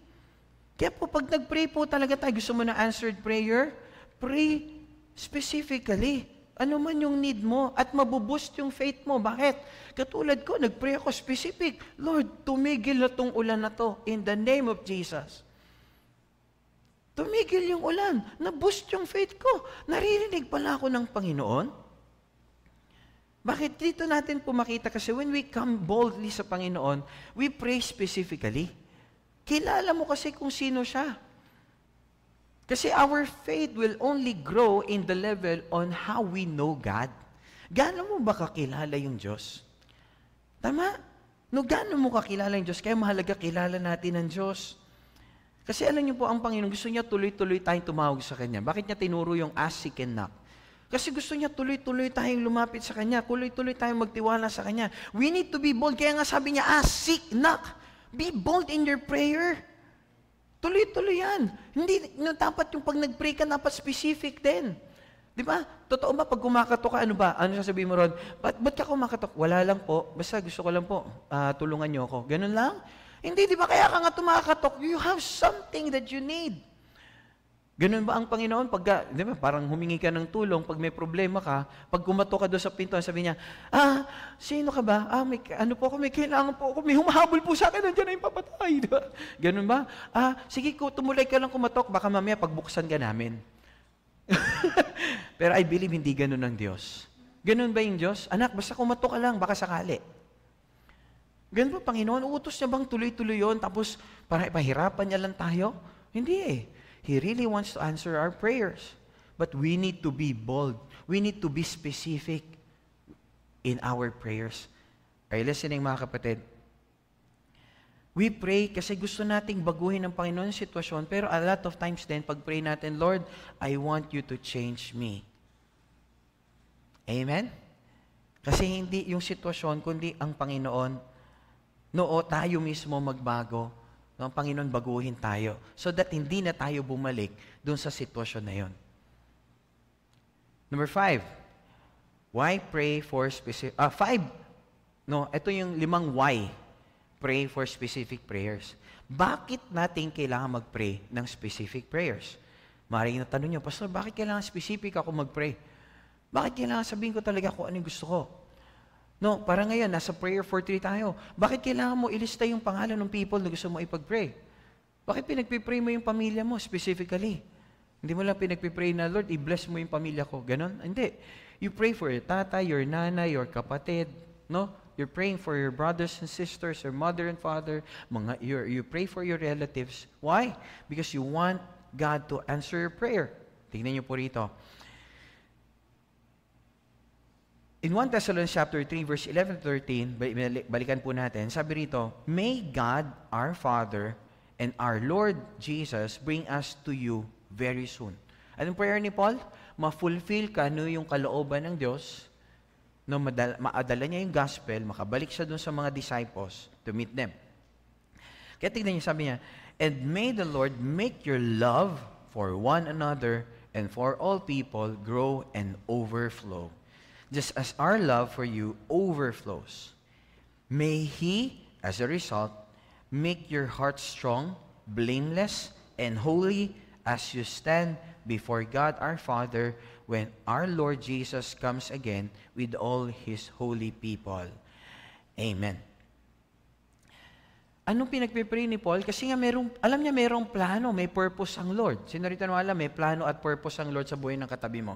Kaya po, pag nag-pray po talaga tayo, gusto mo na answered prayer, pray specifically. Ano man yung need mo at mabuboost yung faith mo. Bakit? Katulad ko, nag-pray ako specific. Lord, tumigil na tong ulan na to in the name of Jesus. Tumigil yung ulan. Na-boost yung faith ko. Naririnig pala ako ng Panginoon. Bakit dito natin po makita? Kasi when we come boldly sa Panginoon, we pray specifically. Kilala mo kasi kung sino siya. Kasi our faith will only grow in the level on how we know God. Gaano mo ba kakilala yung Diyos? Tama? No, gaano mo kakilala yung Diyos? Kaya mahalaga kilala natin ang Diyos. Kasi alam niyo po, ang Panginoon, gusto niya tuloy-tuloy tayong tumawag sa Kanya. Bakit niya tinuro yung ask, seek, and knock? Kasi gusto niya tuloy-tuloy tayong lumapit sa Kanya. Tuloy-tuloy tayong magtiwala sa Kanya. We need to be bold. Kaya nga sabi niya, ask, seek, knock. Be bold in your prayer. Tuloy-tuloy yan. Hindi, dapat yung pag nag-pray ka, dapat specific din. Di ba? Totoo ba, pag kumakatok ka, ano ba? Ano sasabihin mo ron? Ba't ka kumakatok? Wala lang po. Basta gusto ko lang po, tulungan niyo ako. Ganun lang? Hindi, di ba? Kaya ka nga tumakatok. You have something that you need. Ganun ba ang Panginoon? Di ba, parang humingi ka ng tulong, pag may problema ka, pag kumatok ka doon sa pinto, sabi niya, sino ka ba? Ano po ako, may kailangan po ako, may humahabol po sa akin, nandiyan na yung papatay. Di ba? Ganun ba? Sige, tumulay ka lang kumatok, baka mamaya pagbuksan ka namin. Pero I believe hindi ganun ang Diyos. Ganun ba yung Diyos? Anak, basta kumatok ka lang, baka sakali. Ganun ba, Panginoon? Utos niya bang tuloy-tuloy yun, tapos para ipahirapan niya lang tayo? Hindi eh. He really wants to answer our prayers. But we need to be bold. We need to be specific in our prayers. Are you listening, mga kapatid? We pray kasi gusto nating baguhin ng Panginoon yung sitwasyon, pero a lot of times din, pag pray natin, Lord, I want you to change me. Amen? Kasi hindi yung sitwasyon, kundi ang Panginoon, tayo mismo magbago. Ang Panginoon, baguhin tayo so that hindi na tayo bumalik dun sa sitwasyon na yun. Number 5, why pray for specific... 5, ito yung 5 why. Pray for specific prayers. Bakit natin kailangan mag-pray ng specific prayers? Maaaring natanong nyo, Pastor, bakit kailangan specific ako mag-pray? Bakit kailangan sabihin ko talaga kung ano yung gusto ko? No, parang ngayon, nasa prayer for 3 tayo. Bakit kailangan mo ilista yung pangalan ng people na gusto mo ipag-pray? Bakit pinagpipray mo yung pamilya mo specifically? Hindi mo lang pinagpipray na, Lord, i-bless mo yung pamilya ko. Ganon? Hindi. You pray for your tatay, your nanay, your kapatid. No? You're praying for your brothers and sisters, your mother and father. You pray for your relatives. Why? Because you want God to answer your prayer. Tingnan niyo po rito. In 1 Thessalonians chapter 3, verse 11-13, balikan po natin, sabi rito, May God, our Father, and our Lord Jesus bring us to you very soon. Anong prayer ni Paul? Ma-fulfill ka yung kalooban ng Diyos, maadala niya yung gospel, makabalik siya dun sa mga disciples to meet them. Kaya tignan niyo, sabi niya, And may the Lord make your love for one another and for all people grow and overflow, just as our love for you overflows. May He, as a result, make your heart strong, blameless, and holy as you stand before God our Father when our Lord Jesus comes again with all His holy people. Amen. Anong pinagpipray ni Paul? Kasi nga alam niya merong plano, may purpose ang Lord. Sino rito na alam, may plano at purpose ang Lord sa buhay ng katabi mo?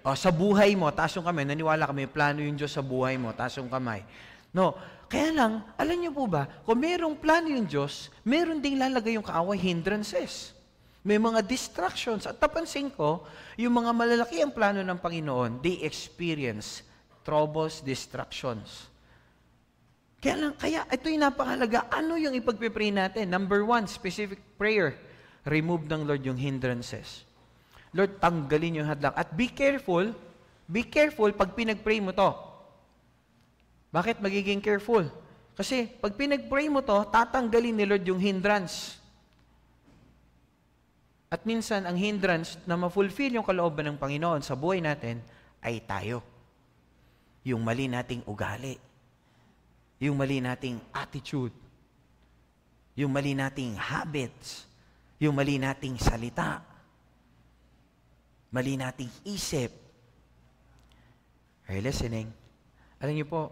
O, sa buhay mo, taas yung kamay. Naniwala ka, may plano yung Diyos sa buhay mo, taas yung kamay. No, kaya lang, alam niyo po ba, kung merong plano yung Diyos, meron ding lalagay yung kaaway hindrances. May mga distractions. At napansin ko, yung mga malalaki ang plano ng Panginoon, they experience troubles, distractions. Kaya ito yung napakalaga. Ano yung ipagpipray natin? Number 1, specific prayer. Remove ng Lord yung hindrances. Lord, tanggalin yung hadlang. At be careful pag pinagpray mo to. Bakit magiging careful? Kasi pag pinagpray mo to, tatanggalin ni Lord yung hindrance. At minsan, ang hindrance na ma-fulfill yung kalooban ng Panginoon sa buhay natin ay tayo. Yung mali nating ugali. Yung mali nating attitude, yung mali nating habits, yung mali nating salita, mali nating isip. Are you listening? Alam niyo po,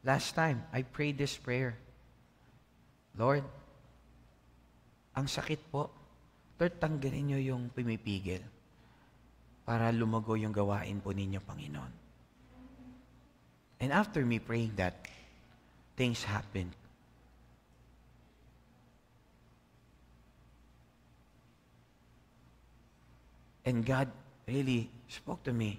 last time, I prayed this prayer. Lord, ang sakit po. Lord, tanggalin niyo yung pumipigil para lumago yung gawain po ninyo, Panginoon. And after me praying that, things happen. And God really spoke to me.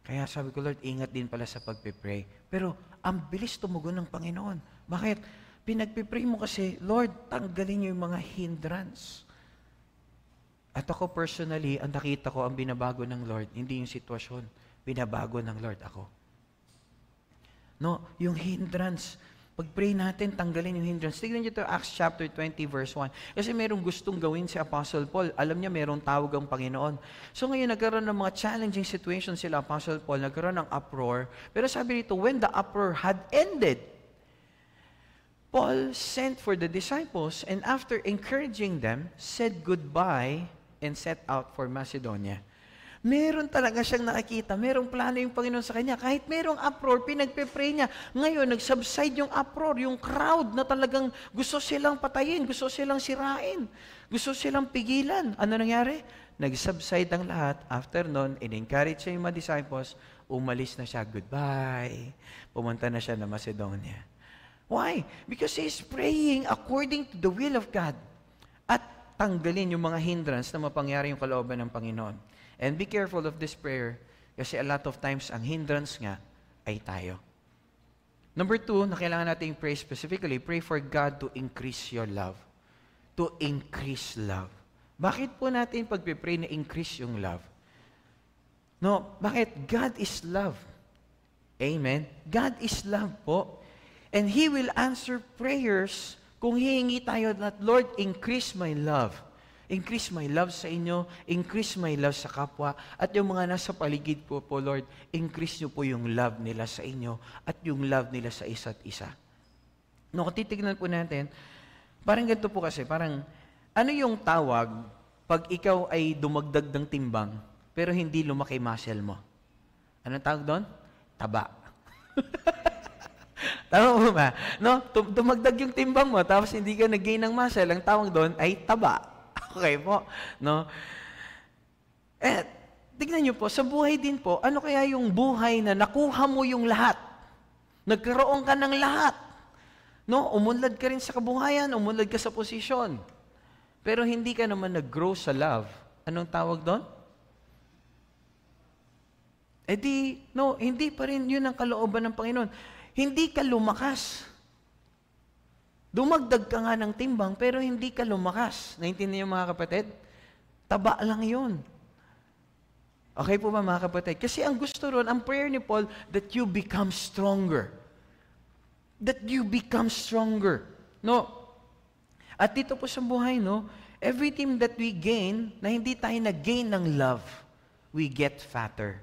Kaya sabi ko, Lord, ingat din pala sa pagpipray. Pero ang bilis tumugon ng Panginoon. Bakit? Pinagpipray mo kasi, Lord, tanggalin niyo yung mga hindrance. At ako personally, ang nakita ko, ang binabago ng Lord, hindi yung sitwasyon. Binabago ng Lord ako. No, yung hindrance. Pag-pray natin, tanggalin yung hindrance. Tignan niyo ito, Acts chapter 20, verse 1. Kasi merong gustong gawin si Apostle Paul. Alam niya, merong tawag ang Panginoon. So ngayon, nagkaroon ng mga challenging situations sila, Apostle Paul, nagkaroon ng uproar. Pero sabi dito, when the uproar had ended, Paul sent for the disciples and after encouraging them, said goodbye and set out for Macedonia. Meron talaga siyang nakikita. Merong plano yung Panginoon sa kanya. Kahit merong uproar, pinagpe-pray niya. Ngayon, nag-subside yung uproar, yung crowd na talagang gusto silang patayin, gusto silang sirain, gusto silang pigilan. Ano nangyari? Nag-subside ang lahat. After nun, in-encourage siya yung mga disciples, umalis na siya. Goodbye. Pumunta na siya na Macedonia. Why? Because he's praying according to the will of God. At tanggalin yung mga hindrance na mapangyari yung kalooban ng Panginoon. And be careful of this prayer kasi a lot of times ang hindrance nga ay tayo. Number 2, na kailangan natin pray specifically, pray for God to increase your love. To increase love. Bakit po natin pagpipray na increase yung love? No, bakit? God is love. Amen? God is love po. And He will answer prayers kung hihingi tayo that, Lord, increase my love. Increase my love sa inyo, increase my love sa kapwa, at yung mga nasa paligid po, Lord, increase nyo po yung love nila sa inyo at yung love nila sa isa't isa. No, kung titignan po natin, parang ganito po kasi, parang, ano yung tawag pag ikaw ay dumagdag ng timbang, pero hindi lumaki muscle mo? Anong tawag doon? Taba. Tama mo ba? No? Dumagdag yung timbang mo, tapos hindi ka nag-gain ng muscle, ang tawag doon ay taba. Okay po, no? Tignan niyo po, sa buhay din po, ano kaya yung buhay na nakuha mo yung lahat? Nagkaroon ka ng lahat. No? Umunlad ka rin sa kabuhayan, umunlad ka sa posisyon. Pero hindi ka naman nag-grow sa love. Anong tawag doon? Hindi pa rin yun ang kalooban ng Panginoon. Hindi ka lumakas. Dumagdag ka nga ng timbang, pero hindi ka lumakas. Naintindihan niyo mga kapatid? Taba lang yun. Okay po ba mga kapatid? Kasi ang gusto ron, ang prayer ni Paul, that you become stronger. That you become stronger. No? At dito po sa buhay, no? everything that we gain, na hindi tayo nag-gain ng love, we get fatter.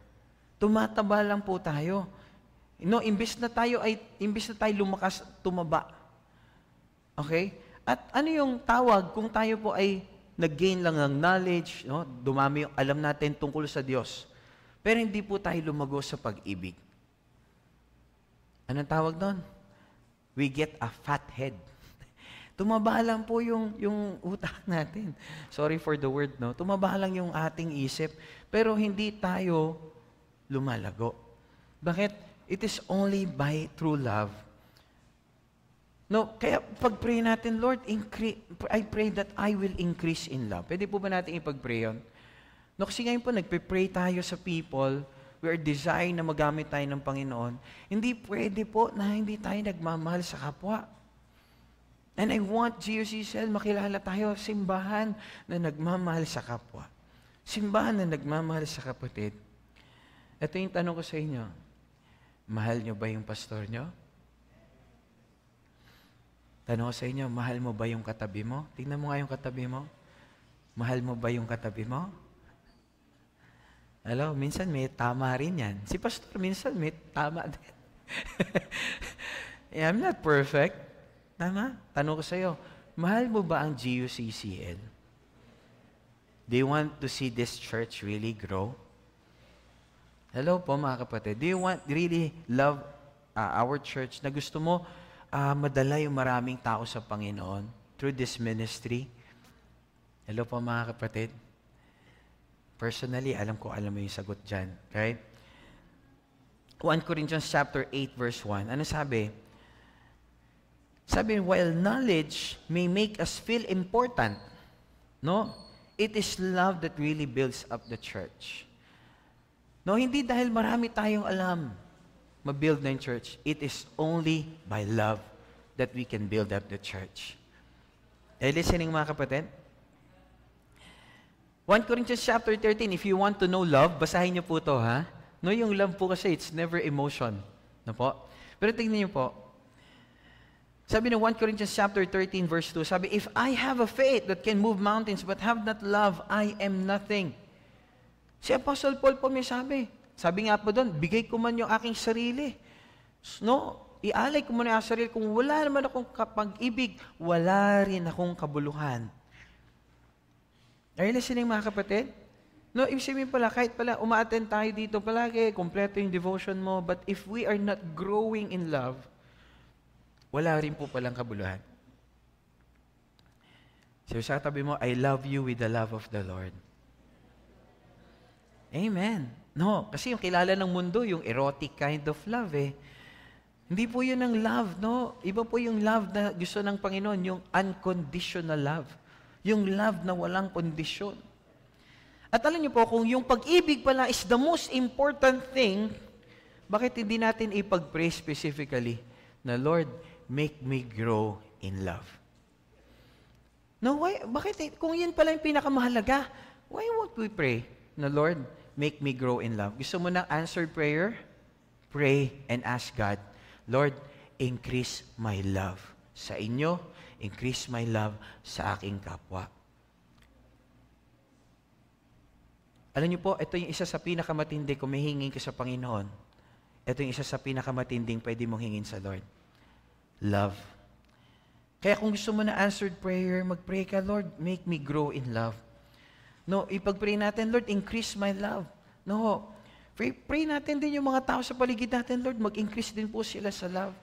Tumataba lang po tayo. Imbes na tayo lumakas, tumaba. Okay? At ano yung tawag kung tayo po ay nag-gain lang ng knowledge, dumami yung alam natin tungkol sa Diyos, pero hindi po tayo lumago sa pag-ibig. Anong tawag doon? We get a fat head. Tumaba lang po yung utak natin. Sorry for the word, no? Tumaba lang yung ating isip, pero hindi tayo lumalago. Bakit? It is only by true love. No, kaya pag-pray natin, Lord, I pray that I will increase in love. Pwede po ba natin ipag-pray yun? No, kasi ngayon po, nagpe-pray tayo sa people, we are designed na magamit tayo ng Panginoon. Hindi pwede po na hindi tayo nagmamahal sa kapwa. And I want GUCCL, makilala tayo, simbahan na nagmamahal sa kapwa. Simbahan na nagmamahal sa kapatid. Ito yung tanong ko sa inyo. Mahal nyo ba yung pastor nyo? Tanong ko sa inyo, mahal mo ba yung katabi mo? Tingnan mo nga yung katabi mo. Mahal mo ba yung katabi mo? Hello, minsan may tama rin yan. Si pastor, minsan may tama din. I'm not perfect. Tama? Tanong ko sa iyo, mahal mo ba ang GUCCL? Do you want to see this church really grow? Hello po mga kapatid. Do you really love our church na gusto mo madala yung maraming tao sa Panginoon through this ministry? Hello po mga kapatid. Personally, alam mo yung sagot dyan. Right? 1 Corinthians chapter 8 verse 1. Ano sabi? Sabi, while knowledge may make us feel important, no? It is love that really builds up the church. No, hindi dahil marami tayong alam, mabuild na yung church. It is only by love that we can build up the church. Listening mga kapatid? 1 Corinthians chapter 13, if you want to know love, basahin niyo po to, ha? No, yung love po kasi, it's never emotion. No po? Pero tingnan niyo po. Sabi ng 1 Corinthians chapter 13, verse 2, sabi, if I have a faith that can move mountains but have not love, I am nothing. Si Apostle Paul po may sabi nga po doon, bigay ko man yung aking sarili. No, ialay ko muna yung sarili. Kung wala naman akong pag-ibig, wala rin akong kabuluhan. Are you listening mga kapatid? No, ibig sabihin pala, kahit pala uma-attend tayo dito palagi, kompleto yung devotion mo, but if we are not growing in love, wala rin po palang kabuluhan. So sa tabi mo, I love you with the love of the Lord. Amen. No, kasi yung kilala ng mundo, yung erotic kind of love eh. Hindi po yun ang love, no? Iba po yung love na gusto ng Panginoon, yung unconditional love. Yung love na walang kondisyon. At alam niyo po, kung yung pag-ibig pala is the most important thing, bakit hindi natin ipag-pray specifically na, Lord, make me grow in love? No, why? Bakit? Kung yun pala yung pinakamahalaga, why won't we pray na, Lord, make me grow in love? Gusto mo ng answered prayer? Pray and ask God, Lord, increase my love sa inyo, increase my love sa aking kapwa. Alam niyo po, ito yung isa sa pinakamatindi kung may hingin ka sa Panginoon. Ito yung isa sa pinakamatinding pwede mong hingin sa Lord. Love. Kaya kung gusto mo na answered prayer, mag-pray ka, Lord, make me grow in love. No, ipag-pray natin, Lord, increase my love. No, pray natin din yung mga tao sa paligid natin, Lord, mag-increase din po sila sa love.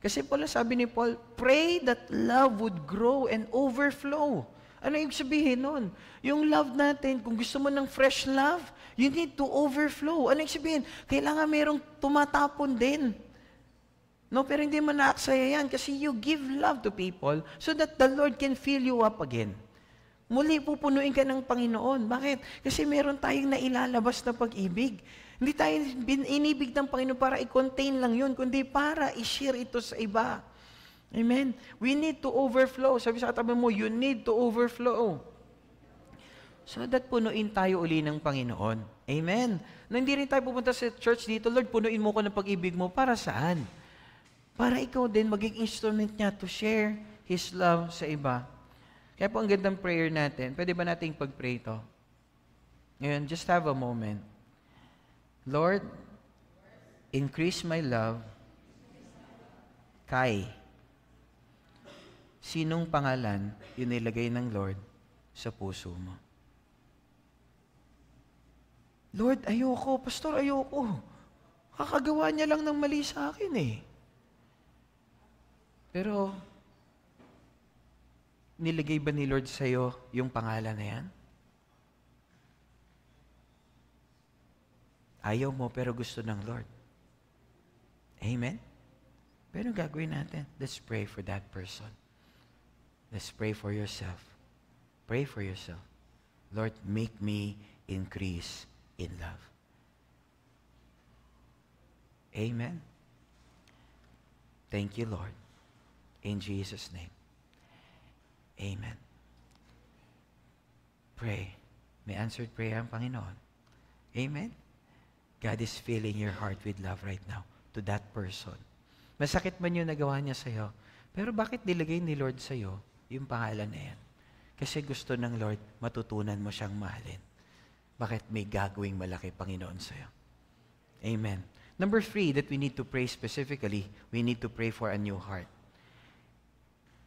Kasi pala sabi ni Paul, pray that love would grow and overflow. Ano yung sabihin nun? Yung love natin, kung gusto mo ng fresh love, you need to overflow. Ano yung sabihin? Kailangan mayroong tumatapon din. No, pero hindi man naaksaya yan kasi you give love to people so that the Lord can fill you up again. Muli pupunuin ka ng Panginoon. Bakit? Kasi meron tayong nailalabas na pag-ibig. Hindi tayo inibig ng Panginoon para i-contain lang yun, kundi para i-share ito sa iba. Amen? We need to overflow. Sabi sa katabi mo, you need to overflow. So that punuin tayo uli ng Panginoon. Amen? Na hindi rin tayo pupunta sa church dito, Lord, punuin mo ko ng pag-ibig mo. Para saan? Para ikaw din maging instrument niya to share His love sa iba. Kaya po ang gandang prayer natin, pwede ba nating pag-pray ito? Ngayon, just have a moment. Lord, increase my love kay sinong pangalan yung nilagay ng Lord sa puso mo? Lord, ayoko. Pastor, ayoko. Kakagawa niya lang ng mali sa akin eh. Pero, nilagay ba ni Lord sa'yo yung pangalan na yan? Ayaw mo pero gusto ng Lord. Amen? Pero gagawin natin. Let's pray for that person. Let's pray for yourself. Pray for yourself. Lord, make me increase in love. Amen. Thank you, Lord. In Jesus' name. Amen. Pray. May answered prayer ang Panginoon. Amen. God is filling your heart with love right now to that person. Masakit man yung nagawa niya sa'yo, pero bakit nilagay ni Lord sa'yo yung pangalan na yan? Kasi gusto ng Lord, matutunan mo siyang mahalin. Bakit may gagawing malaki Panginoon sa'yo? Amen. Number 3 that we need to pray specifically, we need to pray for a new heart.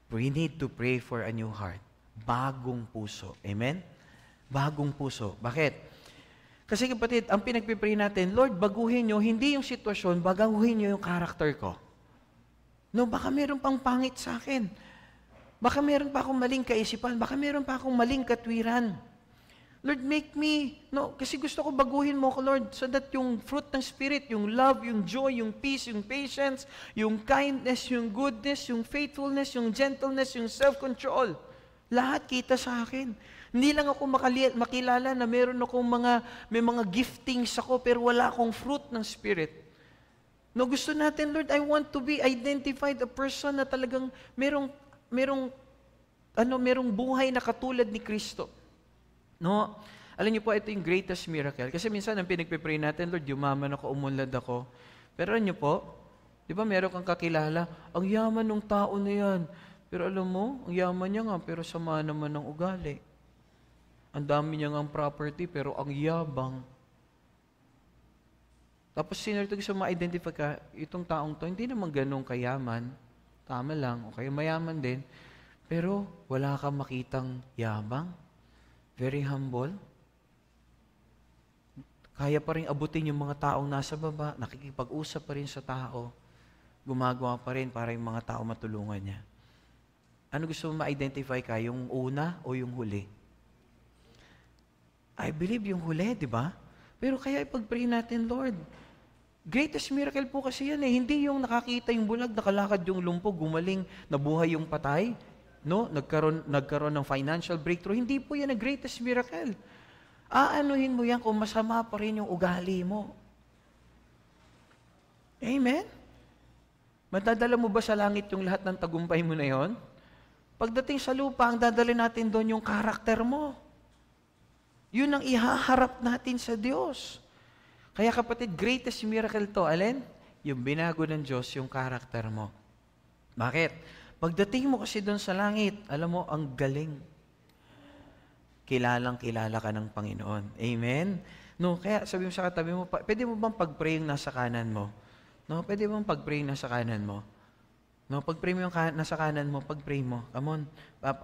We need to pray for a new heart. Bagong puso. Amen? Bagong puso. Bakit? Kasi kapatid, ang pinagpipray natin, Lord, baguhin nyo, hindi yung sitwasyon, baguhin nyo yung character ko. No, baka meron pang pangit sa akin. Baka meron pa akong maling kaisipan. Baka meron pa akong maling katwiran. Lord, make me, no, kasi gusto ko baguhin mo ko, Lord, so that yung fruit ng Spirit, yung love, yung joy, yung peace, yung patience, yung kindness, yung goodness, yung faithfulness, yung gentleness, yung self-control, lahat kita sa akin. Hindi lang ako makilala na meron akong may mga giftings ako, pero wala akong fruit ng Spirit. No, gusto natin, Lord, I want to be identified a person na talagang merong buhay na katulad ni Kristo. No? Alam niyo po, ito yung greatest miracle. Kasi minsan, ang pinagpipray natin, Lord, yumaman ako, umunlad ako. Pero alam niyo po, di ba meron kang kakilala, ang yaman ng tao na yan. Pero alam mo, ang yaman niya nga, pero sama naman ng ugali. Ang dami niya nga property, pero ang yabang. Tapos sinarito gusto ma-identify ka, itong taong to, hindi naman ganun kayaman. Tama lang, o kaya mayaman din. Pero wala kang makitang yabang. Very humble. Kaya pa rin abutin yung mga taong nasa baba, nakikipag-usap pa rin sa tao, gumagawa pa rin para yung mga tao matulungan niya. Ano gusto mo ma-identify ka? Yung una o yung huli? I believe yung huli, di ba? Pero kaya ipag-pray natin, Lord. Greatest miracle po kasi yan eh. Hindi yung nakakita yung bulag, nakalakad yung lumpo, gumaling, nabuhay yung patay. No, nagkaroon ng financial breakthrough. Hindi po yan ang greatest miracle. Aanuhin mo yan kung masama pa rin yung ugali mo. Amen? Madadala mo ba sa langit yung lahat ng tagumpay mo na yon? Pagdating sa lupa, ang dadali natin doon yung karakter mo. Yun ang ihaharap natin sa Diyos. Kaya kapatid, greatest miracle to, alin? Yung binago ng Diyos yung karakter mo. Bakit? Pagdating mo kasi doon sa langit, alam mo, ang galing. Kilalang-kilala ka ng Panginoon. Amen? No, kaya sabi mo sa katabi mo, pwede mo bang pag-pray yung nasa kanan mo? No, pwede mo bang pag-pray yung nasa kanan mo? No, pag-pray mo yung nasa kanan mo, pag-pray mo. Come on.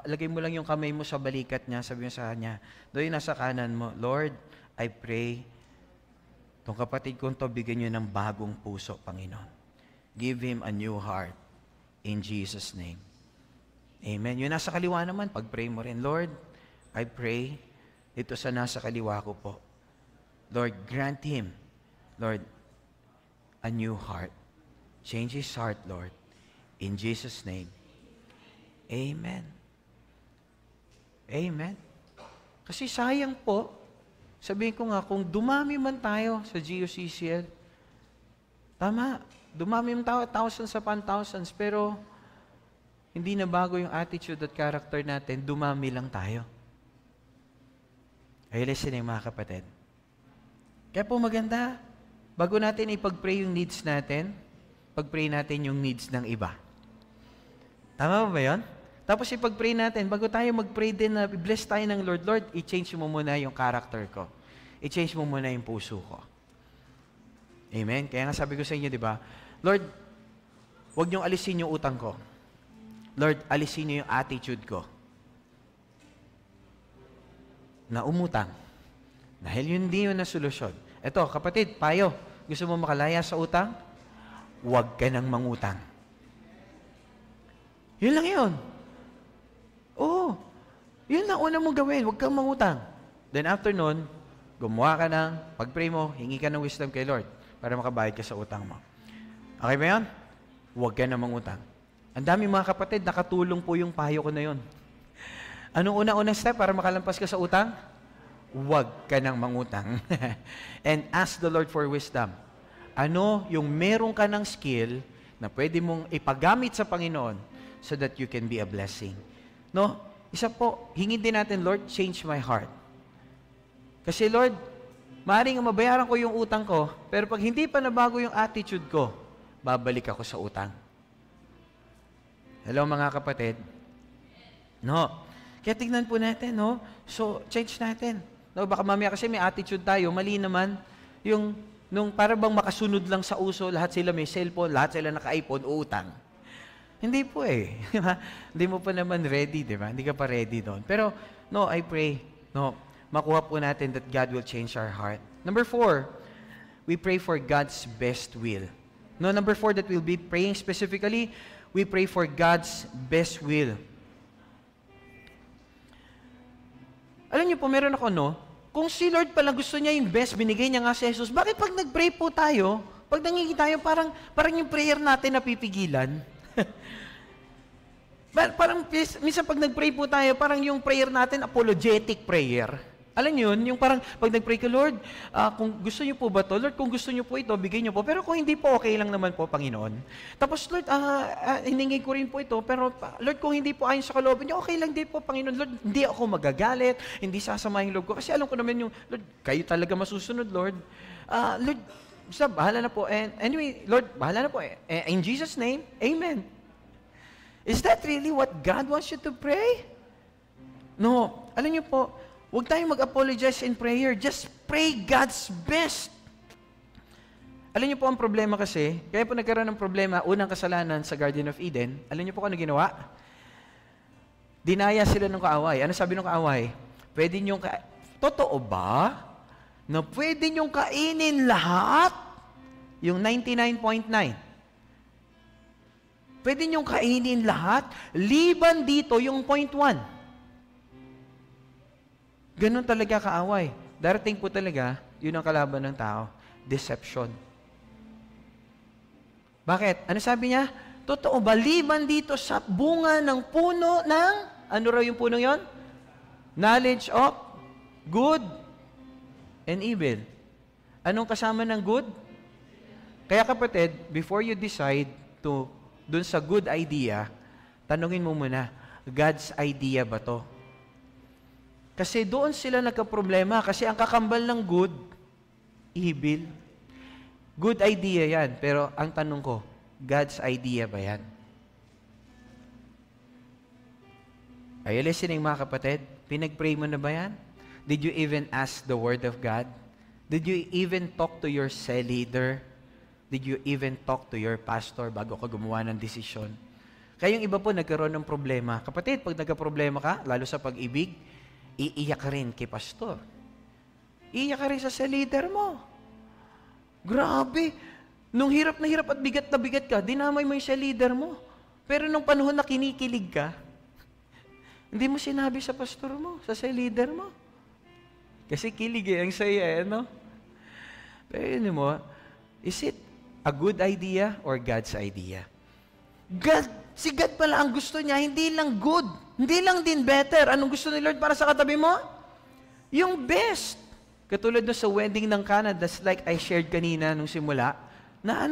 Lagay mo lang yung kamay mo sa balikat niya, sabi mo sa kanya, doon yung nasa kanan mo, Lord, I pray, itong kapatid kong to, bigyan niyo ng bagong puso, Panginoon. Give him a new heart. In Jesus' name. Amen. Yung nasa kaliwa naman, pag-pray mo rin, Lord, I pray, ito sa nasa kaliwa ko po. Lord, grant him, Lord, a new heart. Change his heart, Lord. In Jesus' name. Amen. Amen. Kasi sayang po, sabihin ko nga, kung dumami man tayo sa GUCCL, tama, dumami yung tao, thousands upon thousands, pero hindi na bago yung attitude at character natin, dumami lang tayo. Are you listening, mga kapatid? Kaya po maganda, bago natin ipag-pray yung needs natin, pag-pray natin yung needs ng iba. Tama ba yun? Tapos ipag-pray natin, bago tayo mag-pray din na bless tayo ng Lord, Lord, i-change mo muna yung character ko. I-change mo muna yung puso ko. Amen? Kaya nga sabi ko sa inyo, di ba? Lord, huwag niyong alisin yung utang ko. Lord, alisin niyo yung attitude ko na umutang. Dahil yun di yun na solusyon. Eto, kapatid, payo, gusto mo makalaya sa utang? Huwag ka nang mangutang. Yun lang yun. Oo. Yun lang una mong gawin. Huwag kang mangutang. Then after nun, gumawa ka ng, pag-pray mo, hingi ka ng wisdom kay Lord para makabayad ka sa utang mo. Okay ba yun? Huwag ka na mangutang. Ang dami mga kapatid, nakatulong po yung payo ko na yun. Anong unang step para makalampas ka sa utang? Huwag ka nang mangutang. And ask the Lord for wisdom. Ano yung meron ka ng skill na pwede mong ipagamit sa Panginoon so that you can be a blessing. No? Isa po, hingin din natin, Lord, change my heart. Kasi Lord, maaaring mabayaran ko yung utang ko, pero pag hindi pa nabago yung attitude ko, babalik ako sa utang. Hello mga kapatid? No. Kaya tignan po natin, no? So, change natin. No, baka mamaya kasi may attitude tayo, mali naman. Yung, nung para bang makasunod lang sa uso, lahat sila may cellphone, lahat sila naka-iPhone, utang. Hindi po eh. Hindi mo pa naman ready, di ba? Hindi ka pa ready doon. Pero, no, I pray, no, makuha po natin that God will change our heart. Number 4, we pray for God's best will. No, number 4 that we'll be praying specifically, we pray for God's best will. Alam niyo po, meron ako, no? Kung si Lord pala gusto niya yung best, binigay niya nga si Jesus, bakit pag nag-pray po tayo, pag nangingi tayo, parang yung prayer natin napipigilan? Parang, minsan pag nag-pray po tayo, parang yung prayer natin, apologetic prayer. Alam niyo yun, yung parang pag nag-pray ka, Lord, kung gusto niyo po ba to? Lord, kung gusto niyo po ito, bigay niyo po. Pero kung hindi po, okay lang naman po, Panginoon. Tapos, Lord, hiningi ko rin po ito. Pero, Lord, kung hindi po ayon sa kalooban niyo, okay lang din po, Panginoon. Lord, hindi ako magagalit, hindi sasama yung loob ko. Kasi alam ko naman yung, Lord, kayo talaga masusunod, Lord. Lord, bahala na po. And anyway, Lord, bahala na po. In Jesus' name, Amen. Is that really what God wants you to pray? No. Alam niyo po, huwag tayong mag-apologize in prayer. Just pray God's best. Alam niyo po ang problema kasi, kaya po nagkaroon ng problema, unang kasalanan sa Garden of Eden, alam niyo po kung ano ginawa? Dinaya sila ng kaaway. Ano sabi ng kaaway? Pwede niyong totoo ba na pwede niyong kainin lahat? Yung 99.9. Pwede niyong kainin lahat, liban dito yung 0.1. Ganon talaga kaaway. Darating po talaga, yun ang kalaban ng tao, deception. Bakit? Ano sabi niya? Totoo ba, liban dito sa bunga ng puno ng, ano raw yung puno yon? Knowledge of good and evil. Anong kasama ng good? Kaya kapatid, before you decide to dun sa good idea, tanungin mo muna, God's idea ba to? Kasi doon sila nagka-problema kasi ang kakambal ng good, evil. Good idea yan, pero ang tanong ko, God's idea ba yan? Are you listening mga kapatid? Pinag-pray mo na ba yan? Did you even ask the Word of God? Did you even talk to your cell leader? Did you even talk to your pastor bago ka gumawa ng desisyon? Kaya yung iba po nagkaroon ng problema. Kapatid, pag nagka-problema ka, lalo sa pag-ibig, iiyak ka rin kay pastor. Iiyak ka rin sa leader mo. Grabe. Nung hirap na hirap at bigat na bigat ka, dinamay mo yung leader mo. Pero nung panahon na kinikilig ka, hindi mo sinabi sa pastor mo, sa leader mo. Kasi kilig ang saya, no? Pero yun mo, is it a good idea or God's idea? Si God pala ang gusto niya, hindi lang good, hindi lang din better. Anong gusto ni Lord para sa katabi mo? Yung best. Katulad doon sa wedding ng Cana, that's like I shared kanina nung simula, na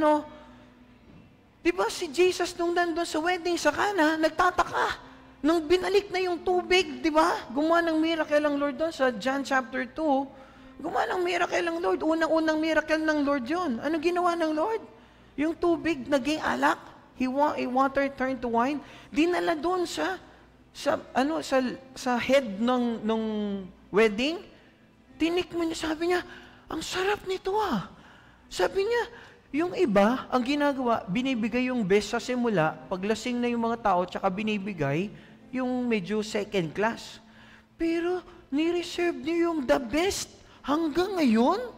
di ba si Jesus nung nandun sa wedding sa Cana, nagtataka. Nung binalik na yung tubig, di ba? Gumawa ng miracle ang Lord doon sa John chapter 2. Gumawa ng miracle ang Lord. Unang-unang miracle ng Lord yun. Anong ginawa ng Lord? Yung tubig naging alak. Water turned to wine. Dinala doon sa sa head ng wedding, tinikman niya, sabi niya, ang sarap nito ah. Sabi niya, yung iba, ang ginagawa, binibigay yung best sa simula, paglasing na yung mga tao, tsaka binibigay yung medyo second class. Pero, ni-reserve niyo yung the best hanggang ngayon.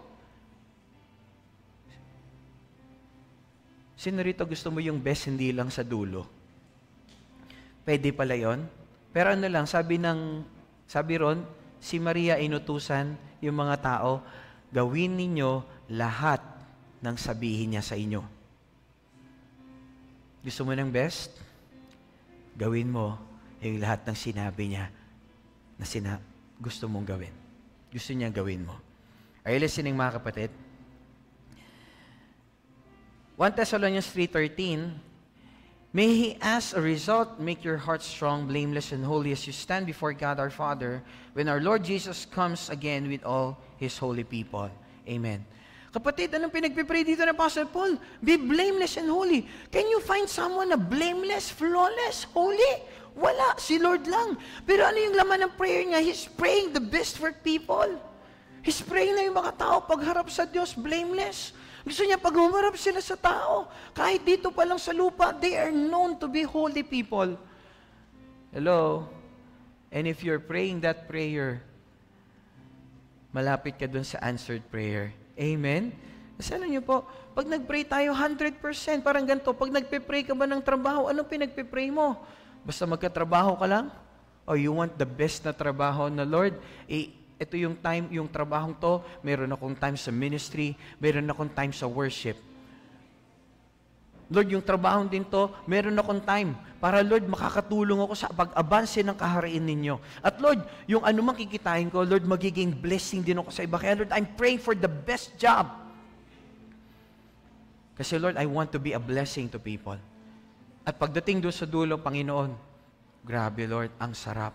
Sino rito gusto mo yung best, hindi lang sa dulo? Pwede pala yon. Pero ano lang, sabi ron, si Maria inutusan yung mga tao, gawin ninyo lahat ng sabihin niya sa inyo. Gusto mo ng best? Gawin mo yung lahat ng sinabi niya na gusto mong gawin. Gusto niya gawin mo. Are you listening, mga kapatid? 1 Thessalonians 3:13, may He as a result make your hearts strong, blameless, and holy as you stand before God our Father when our Lord Jesus comes again with all His holy people. Amen. Kapatid, anong pinagpipray dito ng Apostle Paul? Be blameless and holy. Can you find someone na blameless, flawless, holy? Wala, si Lord lang. Pero ano yung laman ng prayer niya? He's praying the best for people. He's praying na yung mga tao pagharap sa Diyos, blameless. Gusto niya pag humarap sila sa tao, kahit dito pa lang sa lupa, they are known to be holy people. Hello? And if you're praying that prayer, malapit ka dun sa answered prayer. Amen? Kasi alam niyo po, pag nag-pray tayo 100%, parang ganito, pag nagpe-pray ka ba ng trabaho, anong pinagpe-pray mo? Basta magkatrabaho ka lang? O you want the best na trabaho na Lord? Ito yung time, yung trabahong to, meron akong time sa ministry, meron akong time sa worship. Lord, yung trabahong din to, meron akong time para, Lord, makakatulong ako sa pag-abanse ng kaharian ninyo. At Lord, yung anumang kikitain ko, Lord, magiging blessing din ako sa iba. Kaya Lord, I'm praying for the best job. Kasi Lord, I want to be a blessing to people. At pagdating doon sa dulo, Panginoon, grabe Lord, ang sarap.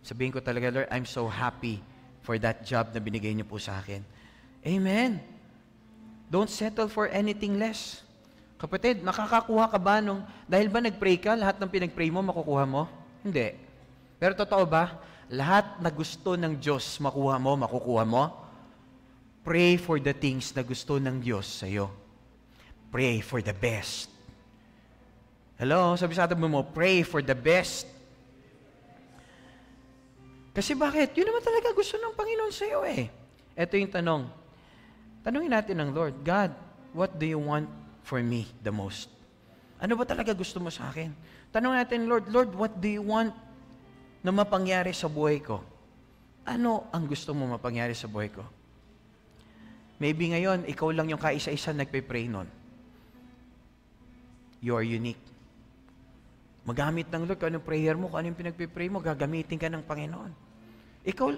Sabihin ko talaga, Lord, I'm so happy for that job na binigay niyo po sa akin. Amen. Don't settle for anything less. Kapatid, nakakakuha ka ba dahil ba nag-pray ka, lahat ng pinag-pray mo, makukuha mo? Hindi. Pero totoo ba, lahat na gusto ng Diyos makuha mo, makukuha mo? Pray for the things na gusto ng Diyos sa'yo. Pray for the best. Hello, sabi sa atin mo, pray for the best. Kasi bakit? Yun naman talaga gusto ng Panginoon sa iyo eh. Ito yung tanong. Tanungin natin ng Lord, God, what do you want for me the most? Ano ba talaga gusto mo sa akin? Tanungin natin, Lord, what do you want na mapangyari sa buhay ko? Ano ang gusto mo mapangyari sa buhay ko? Maybe ngayon, ikaw lang yung kaisa-isa nagpe-pray nun. You are unique. Magamit ng Lord, kung anong prayer mo, kung anong pinagpipray mo, gagamitin ka ng Panginoon.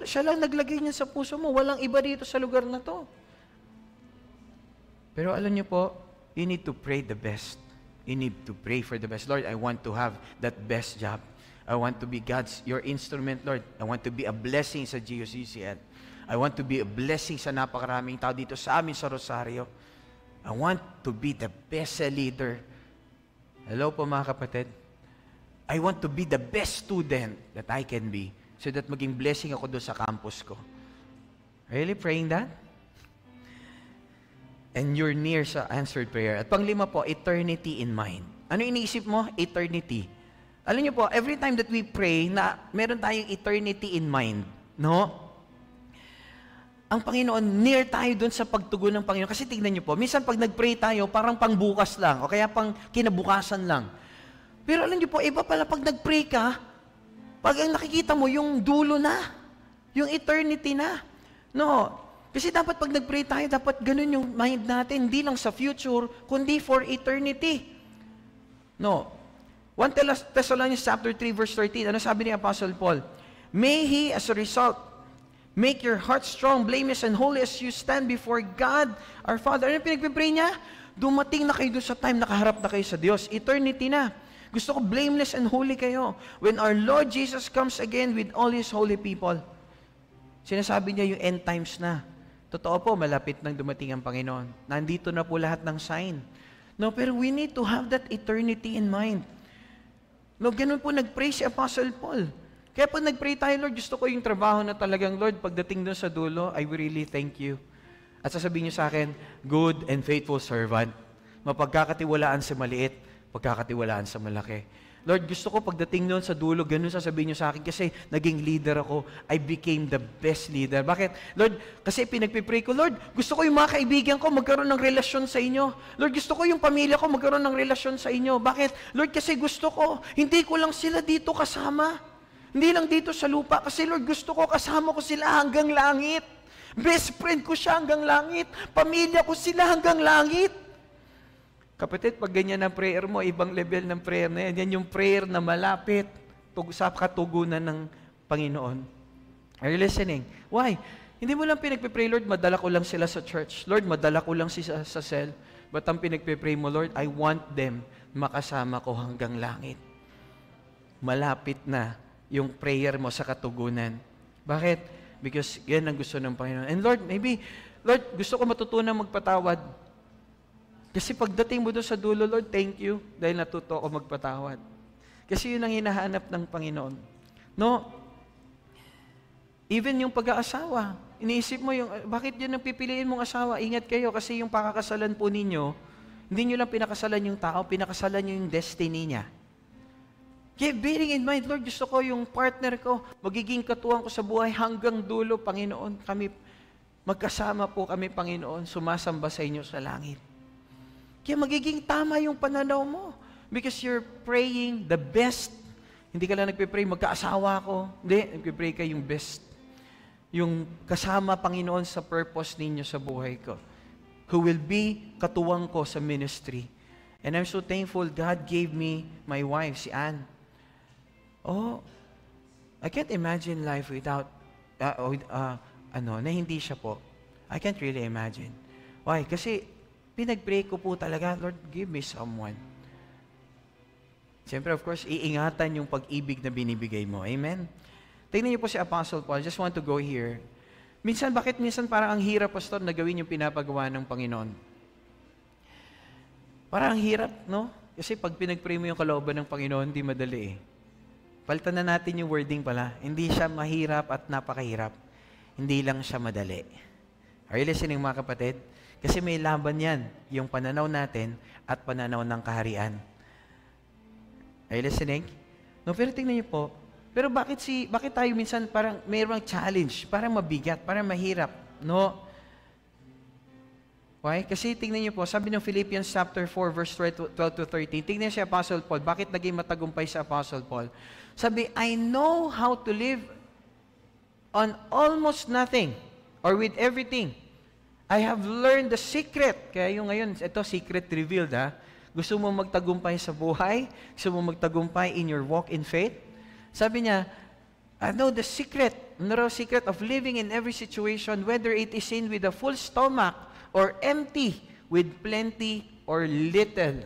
Siya lang naglagay niya sa puso mo. Walang iba dito sa lugar na to. Pero alam niyo po, you need to pray the best. You need to pray for the best. Lord, I want to have that best job. I want to be your instrument, Lord. I want to be a blessing sa GUCCL. I want to be a blessing sa napakaraming tao dito sa amin sa Rosario. I want to be the best leader. Hello po mga kapatid. I want to be the best student that I can be so that maging blessing ako doon sa campus ko. Really praying that? And you're near sa answered prayer. At panglima po, eternity in mind. Ano iniisip mo? Eternity. Alam niyo po, every time that we pray, na meron tayong eternity in mind. No? Ang Panginoon, near tayo doon sa pagtugon ng Panginoon. Kasi tignan niyo po, minsan pag nag-pray tayo, parang pangbukas lang, o kaya pang kinabukasan lang. Pero alam niyo po, iba pala pag nag-pray ka, pag ang nakikita mo, yung dulo na, yung eternity na. No, kasi dapat pag nag-pray tayo, dapat ganun yung mind natin, hindi lang sa future, kundi for eternity. No. 1 Thessalonians chapter 3, verse 13, ano sabi ni Apostle Paul? May He, as a result, make your heart strong, blameless, and holy as you stand before God, our Father. Ano yung pinagpipray niya? Dumating na kayo doon sa time, nakaharap na kayo sa Diyos. Eternity na. Gusto ko blameless and holy kayo. When our Lord Jesus comes again with all His holy people. Sinasabi niya yung end times na. Totoo po, malapit nang dumating ang Panginoon. Nandito na po lahat ng sign. No, pero we need to have that eternity in mind. No, ganun po nag-pray si Apostle Paul. Kaya pag nag-pray tayo, Lord, gusto ko yung trabaho na talagang, Lord, pagdating doon sa dulo, I will really thank you. At sasabihin niyo sa akin, good and faithful servant. Mapagkakatiwalaan sa maliit, pagkakatiwalaan sa malaki. Lord, gusto ko pagdating doon sa dulo, ganun sasabihin niyo sa akin kasi naging leader ako. I became the best leader. Bakit? Lord, kasi pinagpipray ko, Lord, gusto ko yung mga kaibigan ko magkaroon ng relasyon sa inyo. Lord, gusto ko yung pamilya ko magkaroon ng relasyon sa inyo. Bakit? Lord, kasi gusto ko, hindi ko lang sila dito kasama. Hindi lang dito sa lupa. Kasi Lord, gusto ko kasama ko sila hanggang langit. Best friend ko siya hanggang langit. Pamilya ko sila hanggang langit. Kapatid, pag ganyan ang prayer mo, ibang level ng prayer na yan. Yan yung prayer na malapit sa katugunan ng Panginoon. Are you listening? Why? Hindi mo lang pinagpipray, Lord, madala ko lang sila sa church. Lord, madala ko lang sila sa cell. But ang pinagpipray mo, Lord, I want them makasama ko hanggang langit. Malapit na yung prayer mo sa katugunan. Bakit? Because yan ang gusto ng Panginoon. And Lord, maybe, Lord, gusto ko matutunan magpatawad. Kasi pagdating mo doon sa dulo, Lord, thank you dahil natuto ako magpatawad. Kasi yun ang hinahanap ng Panginoon. No? Even yung pag-aasawa, iniisip mo yung, bakit yun ang pipiliin mong asawa? Ingat kayo kasi yung pakakasalan po ninyo, hindi nyo lang pinakasalan yung tao, pinakasalan nyo yung destiny niya. Kaya bearing in mind, Lord, gusto ko yung partner ko, magiging katuwang ko sa buhay hanggang dulo, Panginoon. Magkasama po kami, Panginoon, sumasamba sa inyo sa langit. Kaya magiging tama yung pananaw mo. Because you're praying the best. Hindi ka lang nagpipray, magkaasawa ko. Hindi, nagpipray ka yung best. Yung kasama, Panginoon, sa purpose ninyo sa buhay ko. Who will be katuwang ko sa ministry. And I'm so thankful God gave me my wife, si Ann. Oh, I can't imagine life without, na hindi siya po. I can't really imagine. Why? Kasi, pinag-pray ko po talaga, Lord, give me someone. Siyempre, of course, iingatan yung pag-ibig na binibigay mo. Amen? Tingnan niyo po si Apostle Paul. Just want to go here. Bakit minsan parang ang hirap, Pastor, na gawin yung pinapagawa ng Panginoon? Parang ang hirap, no? Kasi pag pinag-pray mo yung kalooban ng Panginoon, hindi madali eh. Palitan na natin yung wording pala. Hindi siya mahirap at napakahirap. Hindi lang siya madali. Are you listening, mga kapatid? Kasi may laban yan, yung pananaw natin at pananaw ng kaharian. Are you listening? No, pero tingnan niyo po, pero bakit tayo minsan parang mayroong challenge, parang mabigat, parang mahirap, no? Why? Kasi tingnan niyo po, sabi ng Philippians chapter 4, verse 12 to 13, tingnan si Apostle Paul, bakit naging matagumpay si Apostle Paul? Sabi, I know how to live on almost nothing, or with everything. I have learned the secret. Kaya yung ngayon, ito, secret revealed, ha? Gusto mo magtagumpay sa buhay? Gusto mo magtagumpay in your walk in faith? Sabi niya, I know the secret, narrow secret of living in every situation, whether it is in with a full stomach or empty, with plenty or little.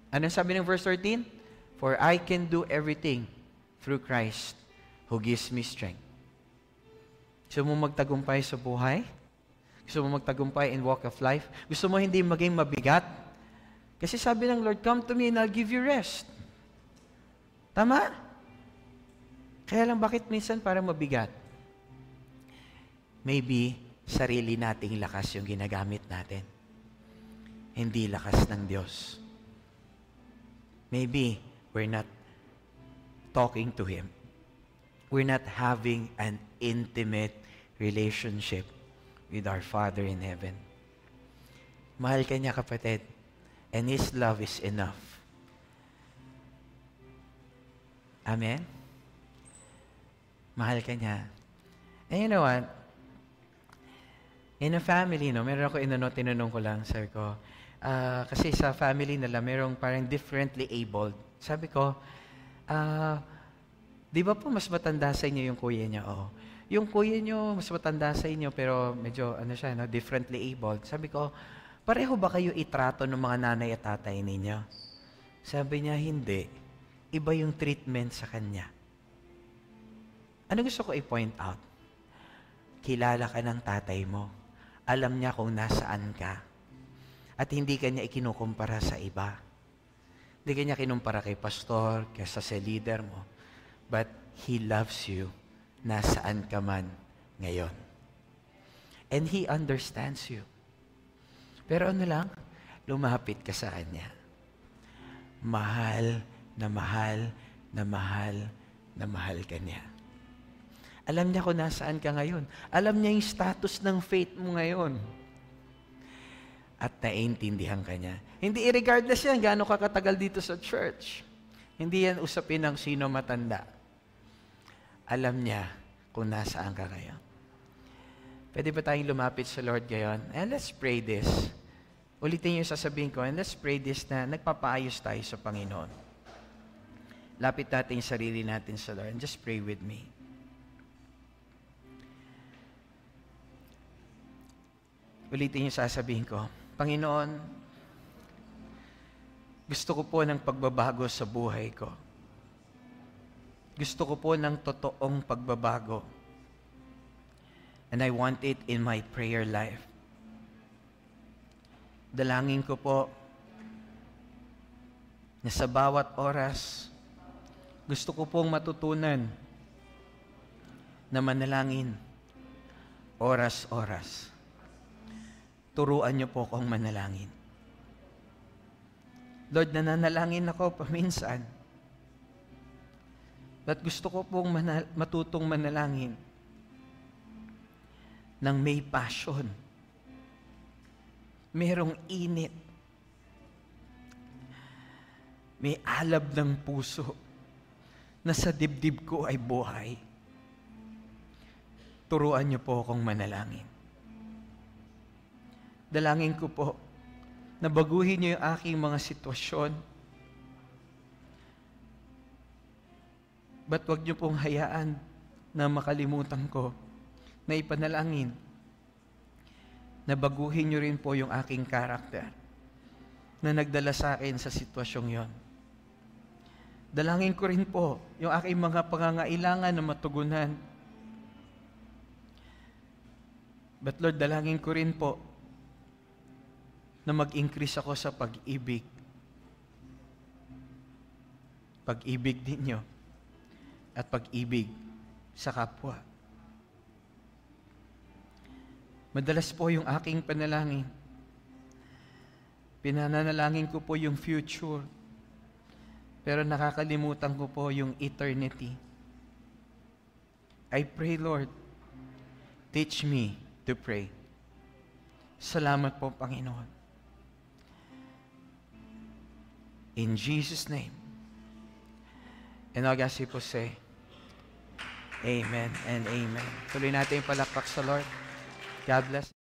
Ano sabi ng verse 13? For I can do everything through Christ who gives me strength. Gusto mo magtagumpay sa buhay? Gusto mo magtagumpay in walk of life? Gusto mo hindi maging mabigat? Kasi sabi ng Lord, come to me and I'll give you rest. Tama? Kaya lang bakit minsan parang mabigat? Maybe sarili nating lakas yung ginagamit natin. Hindi lakas ng Diyos. Maybe we're not talking to Him. We're not having an intimate relationship with our Father in heaven. Mahal ka niya, kapatid. And His love is enough. Amen? Mahal ka niya. And you know what? In a family, no, meron ako tinanong ko lang, sabi ko, kasi sa family nila, merong parang differently abled. Sabi ko, di ba po mas matanda sa inyo yung kuya niya? Oo. Yung kuya nyo, mas matanda sa inyo, pero medyo, differently abled. Sabi ko, pareho ba kayo itrato ng mga nanay at tatay ninyo? Sabi niya, hindi. Iba yung treatment sa kanya. Ano gusto ko i-point out? Kilala ka ng tatay mo. Alam niya kung nasaan ka. At hindi ka niya ikinukumpara sa iba. Hindi kanya kinumpara kay pastor, kaysa sa leader mo. But He loves you nasaan ka man ngayon. And He understands you. Pero ano lang, lumapit ka sa Kanya. Mahal na mahal na mahal na mahal ka niya. Alam niya kung nasaan ka ngayon. Alam niya yung status ng faith mo ngayon. At naiintindihan ka niya. Hindi regardless yan, gaano ka katagal dito sa church. Hindi yan usapin ng sino matanda. Alam niya kung nasaan ka ngayon. Pwede ba tayong lumapit sa Lord ngayon? And let's pray this. Ulitin yung sasabihin ko, and let's pray this na nagpapaayos tayo sa Panginoon. Lapit natin yung sarili natin sa Lord. And just pray with me. Ulitin yung sasabihin ko, Panginoon, gusto ko po ng pagbabago sa buhay ko. Gusto ko po ng totoong pagbabago. And I want it in my prayer life. Dalangin ko po na sa bawat oras, gusto ko pong matutunan na manalangin oras-oras. Turuan niyo po akong manalangin. Lord, nananalangin ako paminsan. At gusto ko pong matutong manalangin ng may passion. Merong init. May alab ng puso na sa dibdib ko ay buhay. Turuan niyo po akong manalangin. Dalangin ko po na baguhin niyo yung aking mga sitwasyon. Ba't wag niyo pong hayaan na makalimutan ko na ipanalangin na baguhin niyo rin po yung aking karakter na nagdala sa akin sa sitwasyong yon. Dalangin ko rin po yung aking mga pangangailangan na matugunan. But Lord, dalangin ko rin po na mag-increase ako sa pag-ibig. Pag-ibig ninyo at pag-ibig sa kapwa. Madalas po yung aking panalangin. Pinananalangin ko po yung future. Pero nakakalimutan ko po yung eternity. I pray, Lord, teach me to pray. Salamat po, Panginoon. In Jesus' name. And all God's people say, Amen and Amen. Tuloy natin yung palakpak sa Lord. God bless.